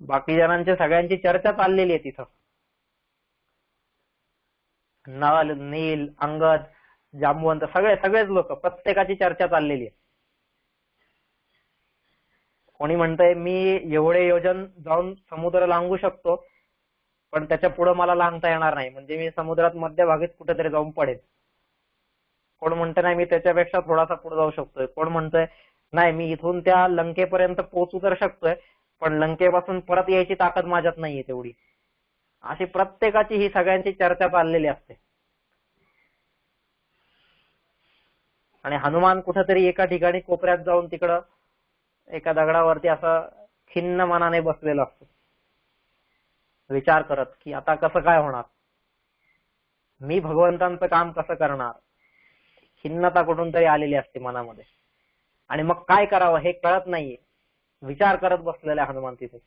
बाकी जणांची सगळ्यांची चर्चा चाललेली आहे तिथं. नल, नील, अंगद, जांबुवंत सगळेच लोक, प्रत्येकाची चर्चा चाललेली आहे. कोणी म्हणतंय मी एवढे योजन जाऊन समुद्र लांघू शकतो, पण त्याच्या पुढे मला लांघता येणार नाही, म्हणजे मी समुद्रात मध्यभागीच कुठेतरी जाऊन पडेल. कोण म्हणतंय नाही मी त्याच्यापेक्षा थोडासा पुढे जाऊ शकतोय. कोण म्हणतंय नाही मी इथून त्या लंकेपर्यंत पोहोचू तर शकतोय, पण लंकेपासून परत यायची ताकद माझ्यात नाहीये तेवढी. अशी प्रत्येकाची ही सगळ्यांची चर्चा चाललेली असते. आणि हनुमान कुठेतरी एका ठिकाणी कोपऱ्यात जाऊन तिकडं एका दगडावरती असं खिन्न मनाने बसलेला असतो, विचार करत की आता कसं काय होणार, मी भगवंतांचं काम कसं करणार. खिन्नता कुठून तरी आलेली असते मनामध्ये आणि मग काय करावं हे कळत नाहीये. विचार करत बसलेला हनुमान तिथे,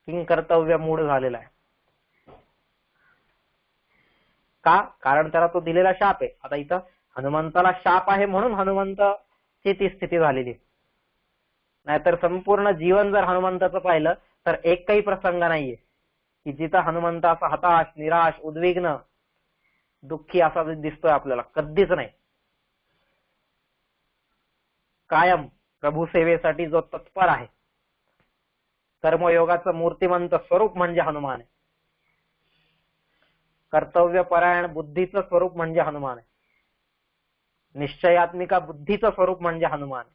किंकर्तव्य मूढ झालेला आहे. का? कारण त्याला तो दिलेला शाप आहे. आता इथं हनुमंताला शाप आहे म्हणून हनुमंताची ती स्थिती झालेली. नाहीतर संपूर्ण जीवन जर हनुमंताचं पाहिलं तर एकही प्रसंग नाहीये की जिथं हनुमंत असा हताश, निराश, उद्विग्न, दुःखी असा दिसतोय आपल्याला. कधीच नाही. कायम प्रभू सेवेसाठी जो तत्पर आहे, कर्मयोगाचं मूर्तिमंत स्वरूप म्हणजे हनुमान आहे. कर्तव्य परायण बुद्धीचं स्वरूप म्हणजे हनुमान आहे. निश्चयात्मिका बुद्धीचं स्वरूप म्हणजे हनुमान आहे.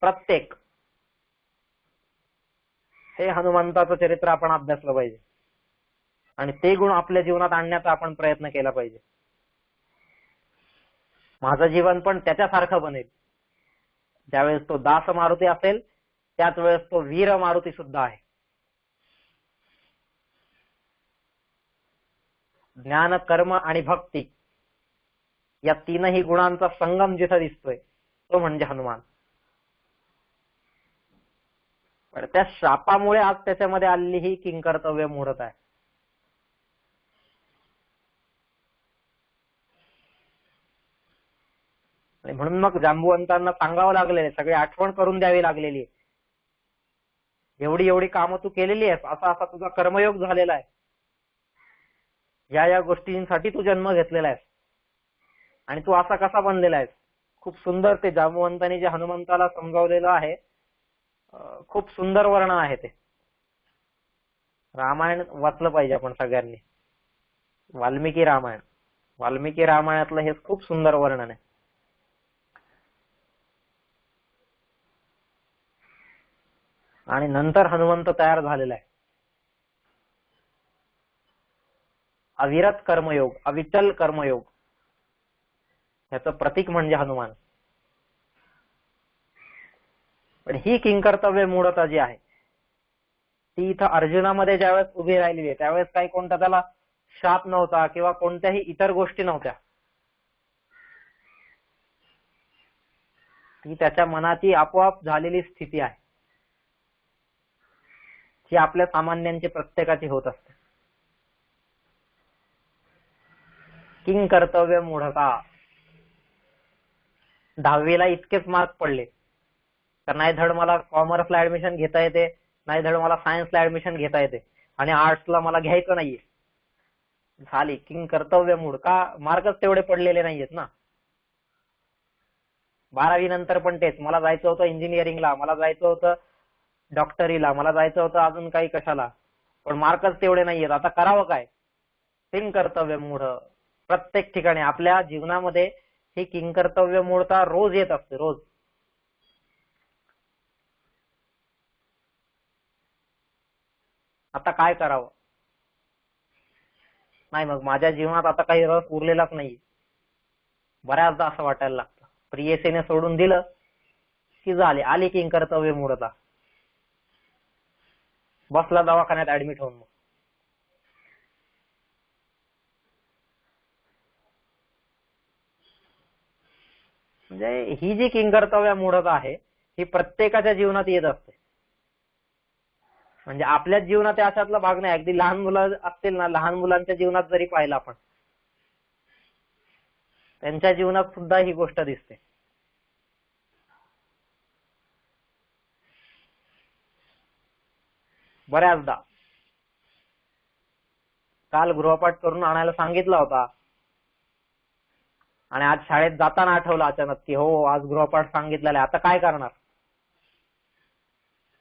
प्रत्येक हे हनुमंताचं चरित्र आपण अभ्यासलं पाहिजे आणि ते गुण आपल्या जीवनात आणण्याचा आपण प्रयत्न केला पाहिजे. माझं जीवन पण त्याच्यासारखं बनेल. ज्यावेळेस तो दास मारुती असेल त्याच वेळेस तो वीर मारुती सुद्धा आहे. ज्ञान, कर्म आणि भक्ती या तीनही गुणांचा संगम जिथं दिसतोय तो म्हणजे हनुमान. पण त्या शापामुळे आज त्याच्यामध्ये आलेली ही किंकर्तव्य मूढता आहे. आणि म्हणून मग जांबुवंतांना सांगावं लागलेलं आहे, सगळी आठवण करून द्यावी लागलेली आहे. एवढी एवढी कामं तू केलेली आहेस, असा असा तुझा कर्मयोग झालेला आहे, या या गोष्टींसाठी तू जन्म घेतलेला आहेस आणि तू असा कसा बनलेला आहेस. खूप सुंदर ते जांबुवंतांनी जे हनुमंताला समजावलेलं आहे, खूप सुंदर वर्णन आहे ते. रामायण वाचलं पाहिजे आपण सगळ्यांनी. वाल्मिकी रामायणातलं हे खूप सुंदर वर्णन आहे. आणि नंतर हनुमंत तयार झालेला आहे. अविरत कर्मयोग, अविचल कर्मयोग, ह्याचं प्रतीक म्हणजे हनुमान. पण ही किंकर्तव्य मूढता जी आहे ती इथं अर्जुनामध्ये ज्यावेळेस उभी राहिलेली आहे, त्यावेळेस काही कोणता त्याला शाप नव्हता किंवा कोणत्याही इतर गोष्टी नव्हत्या. ती त्याच्या मनाची आपोआप झालेली स्थिती आहे, जी आपल्या सामान्यांची प्रत्येकाची होत असते. किंकर्तव्य मूढता. 10वीला इतकेच मार्क पडले तर नाही धड मला कॉमर्सला ऍडमिशन घेता येते, नाही धड मला सायन्सला ऍडमिशन घेता येते आणि आर्ट्सला मला घ्यायचं नाहीये. झाली किंकर्तव्य मूढ. का? मार्कच तेवढे पडलेले नाहीयेत ना. 12वी नंतर पण तेच, मला जायचं होतं इंजिनिअरिंगला, मला जायचं होतं डॉक्टरीला, मला जायचं होतं अजून काही कशाला, पण मार्कच तेवढे नाहीयेत. आता करावं काय? किंकर्तव्य मूढ. प्रत्येक ठिकाणी आपल्या जीवनामध्ये ही किंकर्तव्य मूढता रोज येत असते, रोज. आता काय करावं? नाही, मग माझ्या जीवनात आता काही रस उरलेलाच नाही. बऱ्याचदा असं वाटायला लागतं. प्रियसीने सोडून दिलं की झाले, आली किंकर्तव्य मूढता. बसला दवाखान्यात ऍडमिट होऊन. मग म्हणजे ही जी किंकर्तव्य मूढता आहे ही प्रत्येकाच्या जीवनात येत असते. म्हणजे आपल्याच जीवनात अशातला भाग नाही. अगदी लहान मुलं असतील ना, लहान मुलांच्या जीवनात जरी पाहिलं आपण, त्यांच्या जीवनात सुद्धा ही गोष्ट दिसते. बऱ्याचदा. काल गृहपाठ करून आणायला सांगितला होता आणि आज शाळेत जाताना आठवलं अचानक की हो आज गृहपाठ सांगितलेला आहे, आता काय करणार?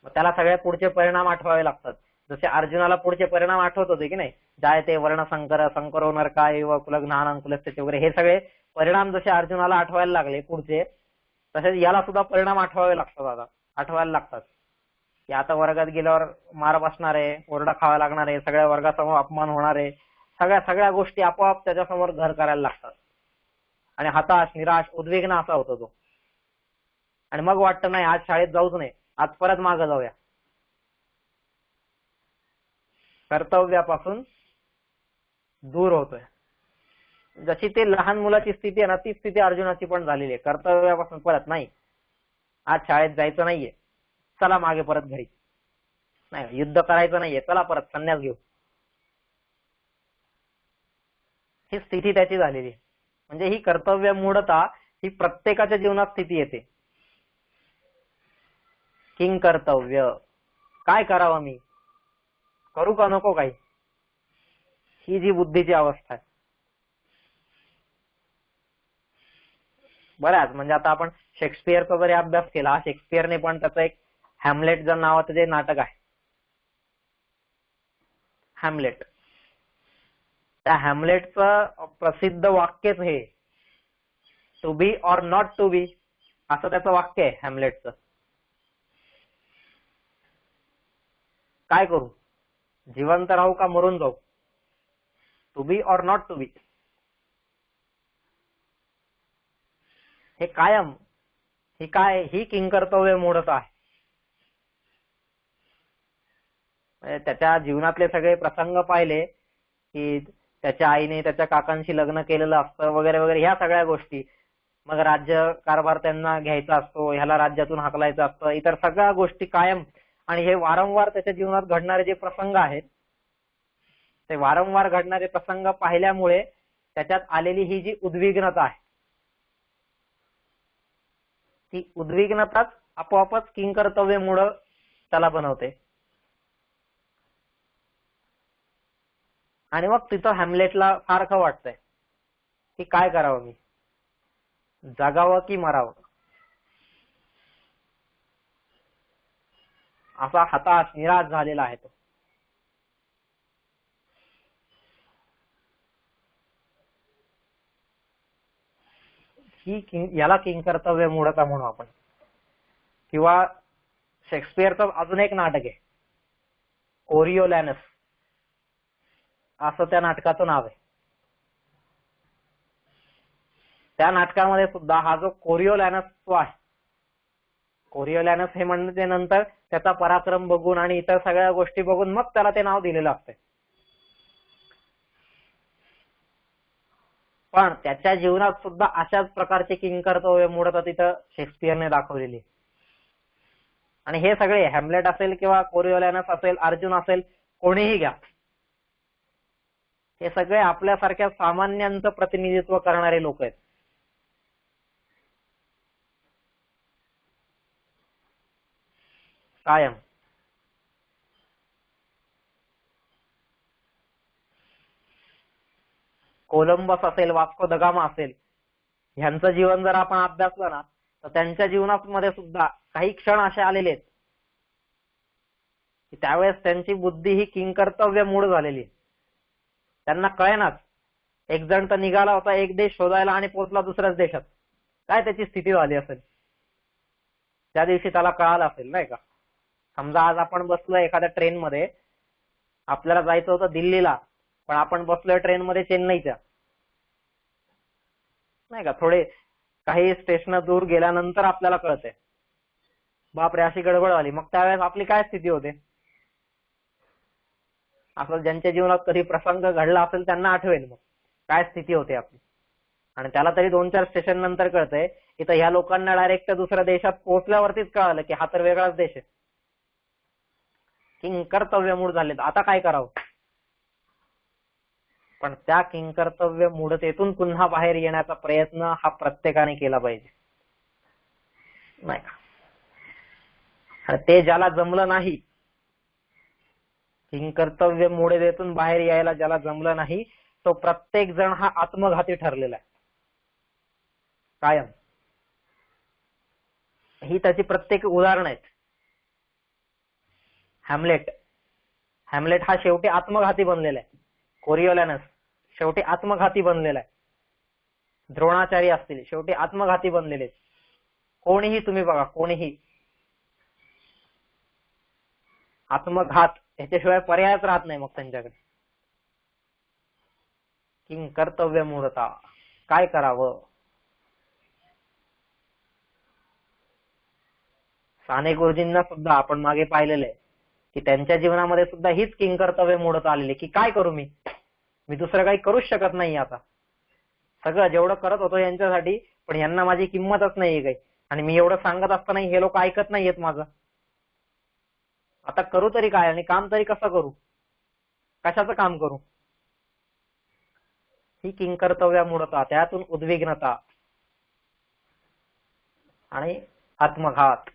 मग त्याला सगळ्या पुढचे परिणाम आठवावे लागतात. जसे अर्जुनाला पुढचे परिणाम आठवत होते की नाही, जायते वर्णसंकर संकरो नरकाय व कुलज्ञानं कुलस्थिती वगैरे, हे सगळे परिणाम जसे अर्जुनाला आठवायला लागले पुढचे, तसेच याला सुद्धा परिणाम आठवावे लागतात. आता आठवायला लागतात की आता वर्गात गेल्यावर मार बसणार आहे, ओरडा खावा लागणार आहे, सगळ्या वर्गासमोर अपमान होणार आहे, सगळ्या सगळ्या गोष्टी आपोआप त्याच्यासमोर घर करायला लागतात आणि हताश, निराश, उद्विग्न असा होतो तो. आणि मग वाटतं नाही आज शाळेत जाऊच नये, आज परत मागे जाऊया. कर्तव्यापासून दूर होतोय. जशी ते लहान मुलाची स्थिती आहे ना, ती स्थिती अर्जुनाची पण झालेली आहे. कर्तव्यापासून परत नाही, आज शाळेत जायचं नाहीये, चला मागे परत घरी. नाही, युद्ध करायचं नाहीये, चला परत संन्यास घेऊ. ही स्थिती त्याची झालेली आहे. म्हणजे ही कर्तव्य मूढता ही प्रत्येकाच्या जीवनात स्थिती येते. किंकर्तव्य. काय करावं मी? करू का नको काही? ही जी बुद्धीची अवस्था आहे. बऱ्याच म्हणजे आता आपण शेक्सपियरचा जरी अभ्यास केला, शेक्सपियरने पण त्याचं एक हॅमलेट जर नावाचं जे नाटक आहे, हॅमलेट, त्या हॅमलेटचं प्रसिद्ध वाक्यच हे, to be or not to be, असं त्याचं वाक्य आहे हॅमलेटचं. काय करू? जिवंत राहू का मरून जाऊ? To be or not to be. हे कायम, ही काय, ही किंकर्तव्य मूढता आहे. त्याच्या जीवनातले सगळे प्रसंग पाहिले की त्याच्या आईने त्याच्या काकांशी लग्न केलेलं असतं वगैरे वगैरे, ह्या सगळ्या गोष्टी. मग राज्य कारभार त्यांना घ्यायचा असतो, ह्याला राज्यातून हाकलायचं असतं, इतर सगळ्या गोष्टी कायम आणि हे वारंवार त्याच्या जीवनात घडणारे जे प्रसंग आहेत ते वारंवार घडणारे प्रसंग पाहिल्यामुळे त्याच्यात आलेली ही जी उद्विग्नता आहे ती उद्विग्नताच आपोआपच किंकर्तव्यमुळे त्याला बनवते. आणि मग तिथं हॅमलेटला सारखं वाटतंय की काय करावं, मी जगावं की मरावं, असा हताश निराश झालेला आहे तो. याला किंकर्तव्य मूढता म्हणू आपण. किंवा शेक्सपियरचं अजून एक नाटक आहे कोरिओलॅनस, असं त्या नाटकाचं नाव आहे. त्या नाटकामध्ये सुद्धा हा जो कोरिओलॅनस तो आहे, कोरिओलॅनस हे म्हणजे नंतर त्याचा पराक्रम बघून आणि इतर सगळ्या गोष्टी बघून मग त्याला ते नाव दिलेलं असतंय. पण त्याच्या जीवनात सुद्धा अशाच प्रकारचे किंकर्तव्य मूढता तिथं शेक्सपियरने दाखवलेली. आणि हे सगळे हॅमलेट असेल किंवा कोरिओलॅनस असेल, अर्जुन असेल, कोणीही घ्या, हे सगळे आपल्यासारख्या सामान्यांचं प्रतिनिधित्व करणारे लोक आहेत. कायम कोलंबस असेल, वास्को द गामा असेल, ह्यांचं जीवन जर आपण अभ्यासलं ना तर त्यांच्या जीवनामध्ये सुद्धा काही क्षण असे आलेले आहेत की त्यावेळेस त्यांची बुद्धी ही किंकर्तव्य मूढ झालेली. त्यांना कळेनाच, एक जण तर निघाला होता एक देश शोधायला आणि पोहोचला दुसऱ्याच देशात, काय त्याची स्थिती झाली असेल त्या दिवशी त्याला कळालं असेल नाही का. समजा आज आपण बसलोय एखाद्या ट्रेनमध्ये, आपल्याला जायचं होतं दिल्लीला, पण आपण बसलोय ट्रेनमध्ये चेन्नईच्या नाही का. थोडे काही स्टेशन दूर गेल्यानंतर आपल्याला कळतंय बापरे अशी गडबड झाली. मग त्यावेळेस आपली काय स्थिती होते, असं ज्यांच्या जीवनात कधी प्रसंग घडला असेल त्यांना आठवेल मग काय स्थिती होते आपली. आणि त्याला तरी 2-4 स्टेशन नंतर कळतंय की ह्या लोकांना डायरेक्ट दुसऱ्या देशात पोहोचल्यावरतीच कळालं की हा तर वेगळाच देश आहे. किंकर्तव्य मूढ झालेत, आता काय करावं. पण त्या किंकर्तव्य मूढतेतून पुन्हा बाहेर येण्याचा प्रयत्न हा प्रत्येकाने केला पाहिजे नाही का. आणि ते ज्याला जमलं नाही, किंकर्तव्य मूढतेतून बाहेर यायला ज्याला जमलं नाही, तो प्रत्येक जण हा आत्मघाती ठरलेला आहे कायम. ही त्याची प्रत्येक उदाहरण आहेत. हॅमलेट हा शेवटी आत्मघाती बनलेला आहे. कोरिओलॅनस शेवटी आत्मघाती बनलेला आहे. द्रोणाचार्य असतील शेवटी आत्मघाती बनलेले. कोणीही तुम्ही बघा, कोणीही आत्मघात याच्याशिवाय पर्यायच राहत नाही मग त्यांच्याकडे. किंकर्तव्य मूढता, काय करावं. साने गुरुजींना सुद्धा आपण मागे पाहिलेलं आहे की त्यांच्या जीवनामध्ये सुद्धा हीच किंकर्तव्य मूढता आलेली की काय करू मी दुसरं काही करूच शकत नाही. आता सगळं जेवढं करत होतो यांच्यासाठी, पण यांना माझी किंमतच नाहीये काही, आणि मी एवढं सांगत असताना हे लोक ऐकत नाहीयेत माझं. आता करू तरी काय आणि काम तरी कसं करू, कशाचं काम करू. ही किंकर्तव्य मूढता, त्यातून उद्विग्नता आणि आत्मघात.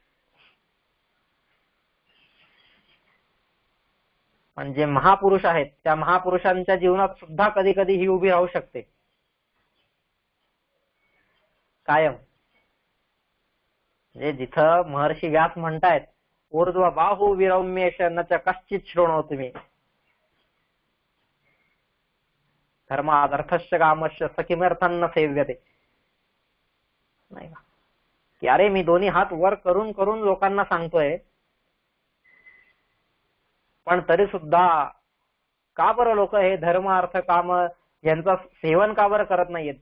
पण जे महापुरुष आहेत त्या महापुरुषांच्या जीवनात सुद्धा कधी कधी ही उभी राहू शकते कायम. म्हणजे जिथं महर्षी व्यास म्हणतायत ऊर्ध्व बाहू विरौम्येश न च कश्चित शृणोतु मे धर्मादर्थश्च कामश्च स किमर्थं न सेव्यते नाही का. की अरे मी दोन्ही हात वर करून करून लोकांना सांगतोय, पण तरी सुद्धा का बरं लोक हे धर्म अर्थ काम यांचं सेवन का बरं करत नाहीयेत,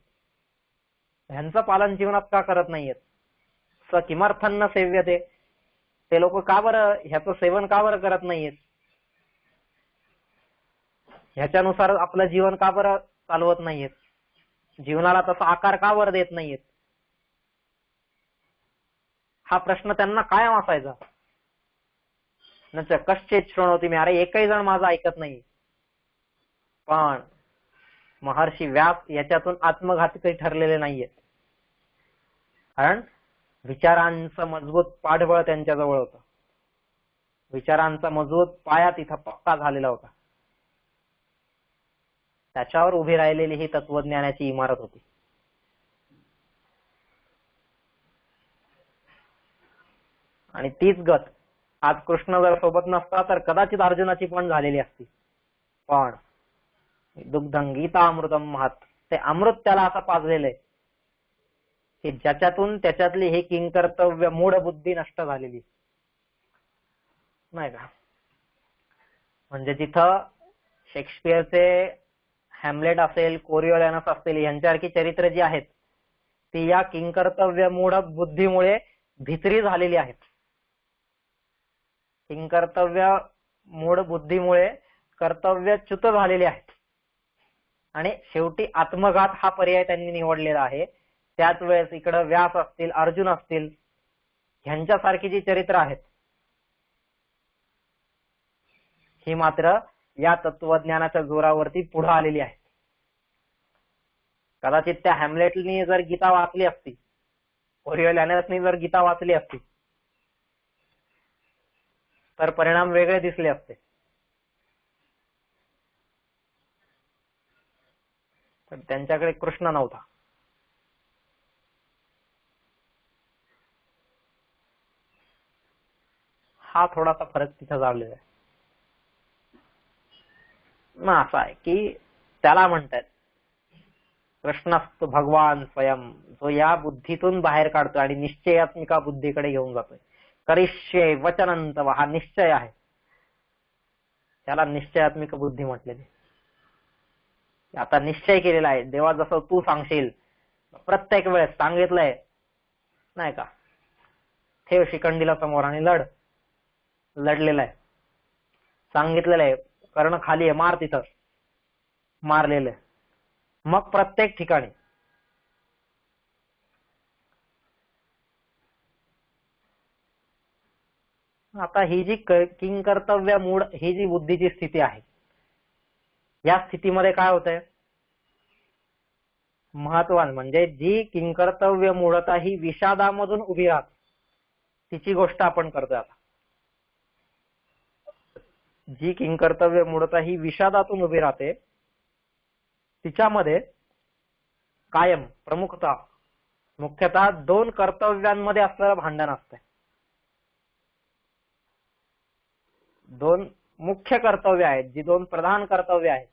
ह्यांचं पालन जीवनात का करत नाहीयेत. स किमर्थं न सेव्यते, ते लोक का बरं ह्याचं सेवन का बरं करत नाहीयेत, ह्याच्यानुसार आपलं जीवन का बरं चालवत नाहीयेत, जीवनाला तसा आकार का बरं देत नाहीयेत. हा प्रश्न त्यांना कायम असायचा. न च कश्चित शृणोति मी, अरे एकही जण माझं ऐकत नाही. पण महर्षी व्यास याच्यातून आत्मघाती काही ठरलेले नाहीये, कारण विचारांचं मजबूत पाठबळ त्यांच्याजवळ होतं. विचारांचा मजबूत पाया तिथं पक्का झालेला होता. त्याच्यावर उभी राहिलेली ही तत्वज्ञानाची इमारत होती. आणि तीच गत आज कृष्ण जर सोबत नसता तर कदाचित अर्जुनाची पण झालेली असती. पण दुग्धं गीतामृतम महत्, ते अमृत त्याला असं पाजलेलं आहे की ज्याच्यातून त्याच्यातली ही किंकर्तव्य मूढ बुद्धी नष्ट झालेली नाही का. म्हणजे जिथं शेक्सपियरचे हॅमलेट असेल, कोरिओलॅनस असतील, यांच्यासारखी चरित्र जी आहेत ती या किंकर्तव्य मूढ बुद्धीमुळे भित्री झालेली आहेत. किंकर्तव्य मूढ बुद्धीमुळे कर्तव्यच्युत झालेले आहेत आणि शेवटी आत्मघात हा पर्याय त्यांनी निवडलेला आहे. त्याच वेळेस इकडं व्यास असतील, अर्जुन असतील, ह्यांच्यासारखी जी चरित्र आहेत ही मात्र या तत्वज्ञानाच्या जोरावरती पुढे आलेली आहेत. कदाचित त्या हॅमलेटनी जर गीता वाचली असती, कोरिओलॅनसनी जर गीता वाचली असती तर परिणाम वेगळे दिसले असते. पण त्यांच्याकडे कृष्ण नव्हता. हा थोडासा फरक तिथं जाणलेला आहे. मग असा आहे की त्याला म्हणतात कृष्णस्तु भगवान स्वयं, जो या बुद्धीतून बाहेर काढतोय आणि निश्चयात्मिका बुद्धीकडे घेऊन जातोय. करिष्ये वचनंतव, हा निश्चय आहे, त्याला निश्चयात्मिक बुद्धी म्हटलेली. आता निश्चय केलेला आहे, देवा जसं तू सांगशील प्रत्येक वेळेस सांगितलंय नाही का, ठेव शिखंडीला समोर आणि लढलेला आहे. सांगितलेलं आहे कर्ण खाली आहे, मार, तिथं मारलेलं आहे. मग प्रत्येक ठिकाणी आता ही जी किंकर्तव्य मूढ ही जी बुद्धीची स्थिती आहे, या स्थितीमध्ये काय होतंय, महत्वान म्हणजे जी किंकर्तव्य मूढता ही विषादामधून उभी राहते तिची गोष्ट आपण करतोय आता. जी किंकर्तव्य मूढता ही विषादातून उभी राहते तिच्यामध्ये कायम मुख्यतः दोन कर्तव्यांमध्ये असलेलं भांडण असतंय. दोन मुख्य कर्तव्य आहेत, जी दोन प्रधान कर्तव्य आहेत,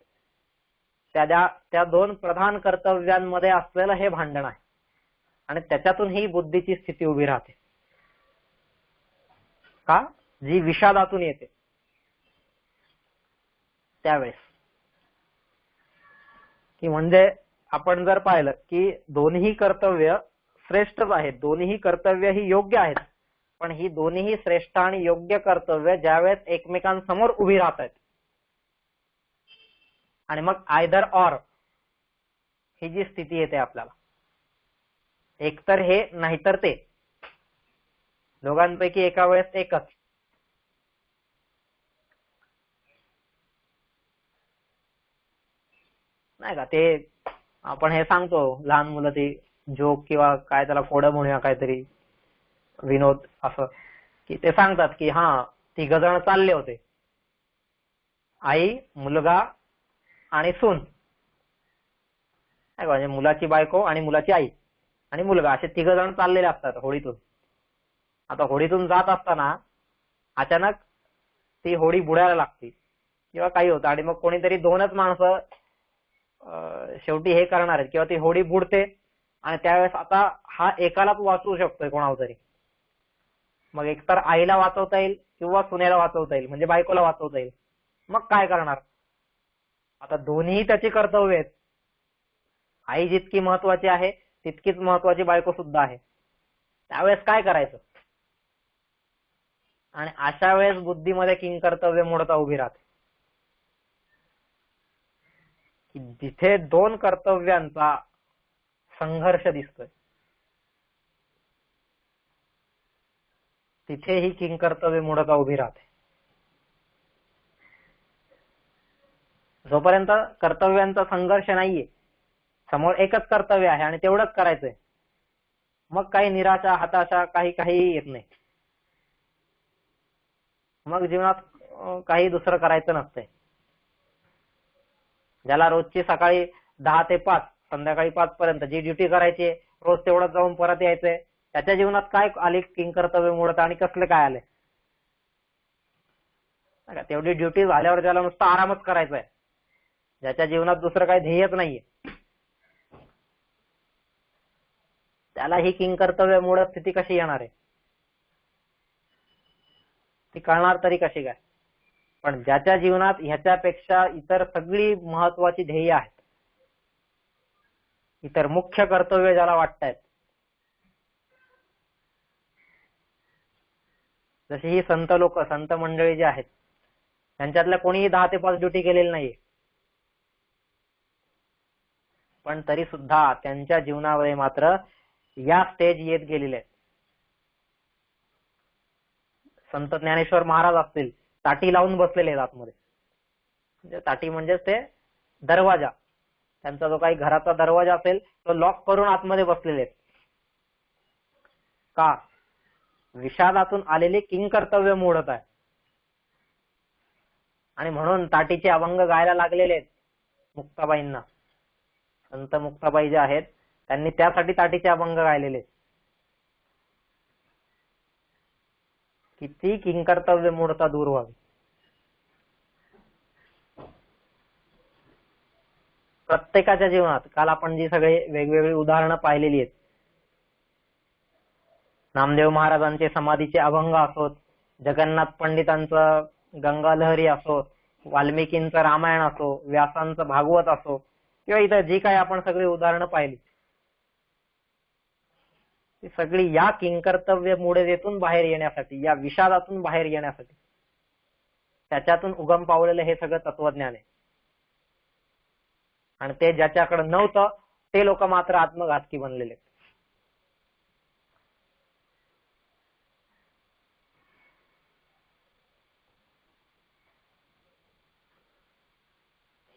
त्या दोन प्रधान कर्तव्यांमध्ये असलेलं हे भांडण आहे आणि त्याच्यातून ही बुद्धीची स्थिती उभी राहते. का, जी विषादातून येते त्यावेळेस. की म्हणजे आपण जर पाहिलं की दोन्ही कर्तव्य श्रेष्ठच आहेत, दोन्ही कर्तव्य ही योग्य आहेत, पण ही दोन्ही श्रेष्ठ आणि योग्य कर्तव्य ज्यावेळेस एकमेकांसमोर उभी राहत आहेत आणि मग आयदर ऑर ही जी स्थिती येते आपल्याला, एकतर हे नाहीतर ते, दोघांपैकी एका वेळेस एकच. नाही का, ते आपण हे सांगतो लहान मुलं ती जोक किंवा काय त्याला फोडं म्हणूया काहीतरी विनोद असं, की ते सांगतात की हा तिघ जण चालले होते, आई, मुलगा आणि सून, म्हणजे मुलाची बायको आणि मुलाची आई आणि मुलगा, असे तिघ जण चाललेले असतात होडीतून. आता होडीतून जात असताना अचानक ती होडी बुडायला लागते किंवा काही होतं आणि मग कोणीतरी दोनच माणसं शेवटी हे करणार आहेत किंवा ती होडी बुडते आणि त्यावेळेस आता हा एकालाच वाचवू शकतोय कोणाला तरी. मग एकतर आईला वाचवता येईल किंवा सुनेला वाचवता येईल, म्हणजे बायकोला वाचवता येईल. मग काय करणार, आता दोन्ही त्याची कर्तव्य आहेत. आई जितकी महत्वाची आहे तितकीच महत्वाची बायको सुद्धा आहे. त्यावेळेस काय करायचं, आणि अशा वेळेस बुद्धीमध्ये किंकर्तव्य मूढता उभी राहते. की जिथे दोन कर्तव्यांचा संघर्ष दिसतोय तिथे ही किंकर्तव्य मूढता उभी राहते. जोपर्यंत कर्तव्यांचा संघर्ष नाहीये, समोर एकच कर्तव्य आहे आणि तेवढंच करायचंय, मग काही निराशा, हताशा काही येत नाही. मग जीवनात काही दुसरं करायचं नसतंय. ज्याला रोजची सकाळी 10 ते 5, संध्याकाळी 5 पर्यंत जी ड्युटी करायची, रोज तेवढंच जाऊन परत यायचंय, त्याच्या जीवनात काय आले किंकर्तव्य मोडत आणि कसले काय आले? तेवढी ड्युटी झाल्यावर त्याला नुसतं आरामच करायचा आहे, ज्याच्या जीवनात दुसरं काही ध्येयच नाहीये, त्याला ही किंकर्तव्य मोडत स्थिती कशी येणार आहे? ती कळणार तरी कशी काय? पण ज्याच्या जीवनात ह्याच्यापेक्षा इतर सगळी महत्वाची ध्येय आहेत, इतर मुख्य कर्तव्य ज्याला वाटतायत, जशी ही संत मंडळी जी आहेत, त्यांच्यातल्या कोणीही 10 ते 5 ड्युटी केलेली नाहीये, पण तरी सुद्धा त्यांच्या जीवनामध्ये मात्र या स्टेज येत गेलेले आहेत. संत ज्ञानेश्वर महाराज असतील, ताटी लावून बसलेले आहेत आतमध्ये. म्हणजे ताटी म्हणजेच ते दरवाजा, त्यांचा जो काही घराचा दरवाजा असेल तो लॉक करून आतमध्ये बसलेले आहेत. का? विषादातून आलेले किंकर्तव्य मोडत आहे आणि म्हणून ताटीचे अभंग गायला लागलेले आहेत मुक्ताबाईंना. संत मुक्ताबाई जे आहेत त्यांनी त्यासाठी ताटीचे अभंग गायलेले आहेत, किती किंकर्तव्य मूढता दूर व्हावी. प्रत्येकाच्या जीवनात काल आपण जी सगळे वेगवेगळी उदाहरणं पाहिलेली आहेत, नामदेव महाराजांचे समाधीचे अभंग असोत, जगन्नाथ पंडितांचं गंगालहरी असो, वाल्मिकींचं रामायण असो, व्यासांचं भागवत असो, किंवा इतर जी काही आपण सगळी उदाहरणं पाहिली, ती सगळी या किंकर्तव्य मुळेतून बाहेर येण्यासाठी, या विषादातून बाहेर येण्यासाठी, त्याच्यातून उगम पावलेलं हे सगळं तत्वज्ञान आहे. आणि ते ज्याच्याकडे नव्हतं ते लोक मात्र आत्मघातकी बनलेले.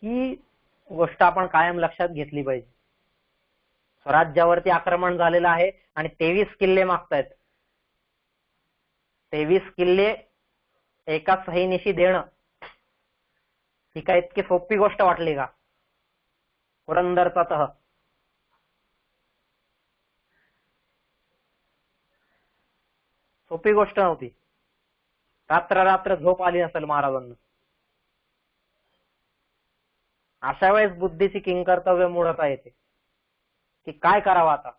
ही गोष्ट आपण कायम लक्षात घेतली पाहिजे. स्वराज्यावरती आक्रमण झालेलं आहे आणि 23 किल्ले मागतायत. 23 किल्ले एका सहीनिशी देणं ही काय इतकी सोपी गोष्ट वाटली का? पुरंदरचा तह सोपी गोष्ट नव्हती. रात्र झोप आली नसेल महाराजांना. अशा वेळेस बुद्धीची किंकर्तव्य मूढता येते की काय करावं आता.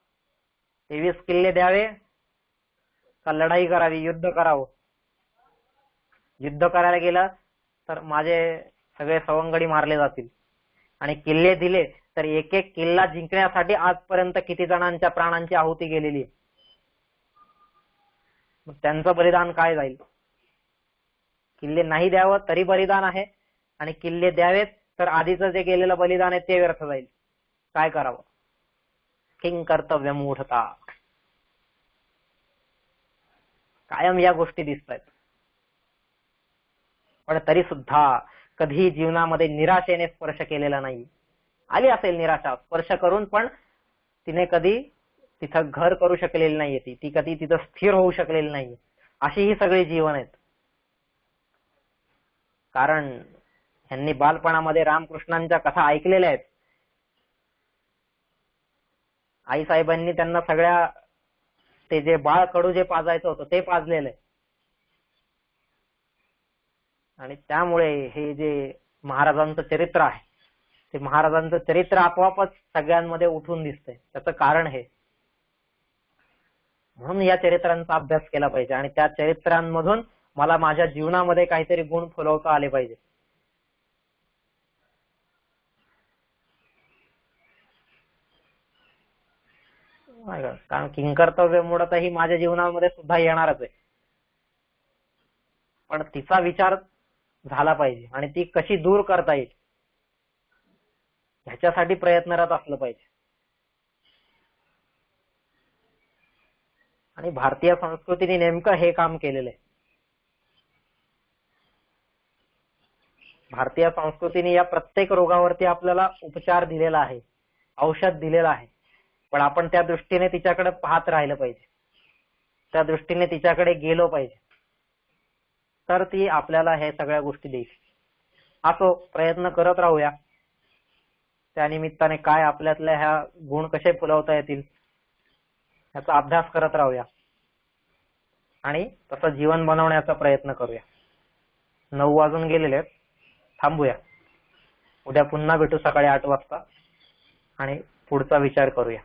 23 किल्ले द्यावे का लढाई करावी, युद्ध करावं. युद्ध करायला गेलं तर माझे सगळे सवंगडी मारले जातील, आणि किल्ले दिले तर एक एक किल्ला जिंकण्यासाठी आजपर्यंत किती जणांच्या प्राणांची आहुती गेलेली आहे. मग त्यांचं बलिदान काय जाईल? किल्ले नाही द्यावं तरी बलिदान आहे, आणि किल्ले द्यावेत तर आधीचं जे गेलेलं बलिदान आहे ते व्यर्थ जाईल. काय करावं? किंकर्तव्य मूढता. कायम या गोष्टी दिसतायत. पण तरी सुद्धा कधी जीवनामध्ये निराशेने स्पर्श केलेला नाही. आली असेल निराशा स्पर्श करून, पण तिने कधी तिथं घर करू शकलेली नाहीये, ती कधी तिथं स्थिर होऊ शकलेली नाही. अशी ही सगळी जीवन आहेत. कारण ह्यांनी बालपणामध्ये रामकृष्णांच्या कथा ऐकलेल्या आहेत. आईसाहेबांनी त्यांना सगळ्या ते जे बाळ कडू जे पाजायचं होतं ते पाजलेलं आहे. आणि त्यामुळे हे जे महाराजांचं चरित्र आहे, ते महाराजांचं चरित्र आपोआपच सगळ्यांमध्ये उठून दिसतंय. त्याचं कारण हे. म्हणून या चरित्रांचा अभ्यास केला पाहिजे, आणि त्या चरित्रांमधून मला माझ्या जीवनामध्ये काहीतरी गुण फुलवता आले पाहिजे. कारण किंकर्तव्य मूढता ही माझ्या जीवनामध्ये सुद्धा येणारच आहे, पण तिचा विचार झाला पाहिजे आणि ती कशी दूर करता येईल ह्याच्यासाठी प्रयत्नरत असलं पाहिजे. आणि भारतीय संस्कृतीने नेमकं हे काम केलेलं आहे. भारतीय संस्कृतीने या प्रत्येक रोगावरती आपल्याला उपचार दिलेला आहे, औषध दिलेलं आहे, पण आपण त्या दृष्टीने तिच्याकडे पाहत राहिलं पाहिजे, त्या दृष्टीने तिच्याकडे गेलो पाहिजे, तर ती आपल्याला हे सगळ्या गोष्टी देईल. असो, प्रयत्न करत राहूया. त्या निमित्ताने काय आपल्यातल्या ह्या गुण कसे फुलवता येतील याचा अभ्यास करत राहूया आणि तसं जीवन बनवण्याचा प्रयत्न करूया. 9 वाजून गेलेले आहेत, थांबूया. उद्या पुन्हा भेटू सकाळी 8 वाजता आणि पुढचा विचार करूया.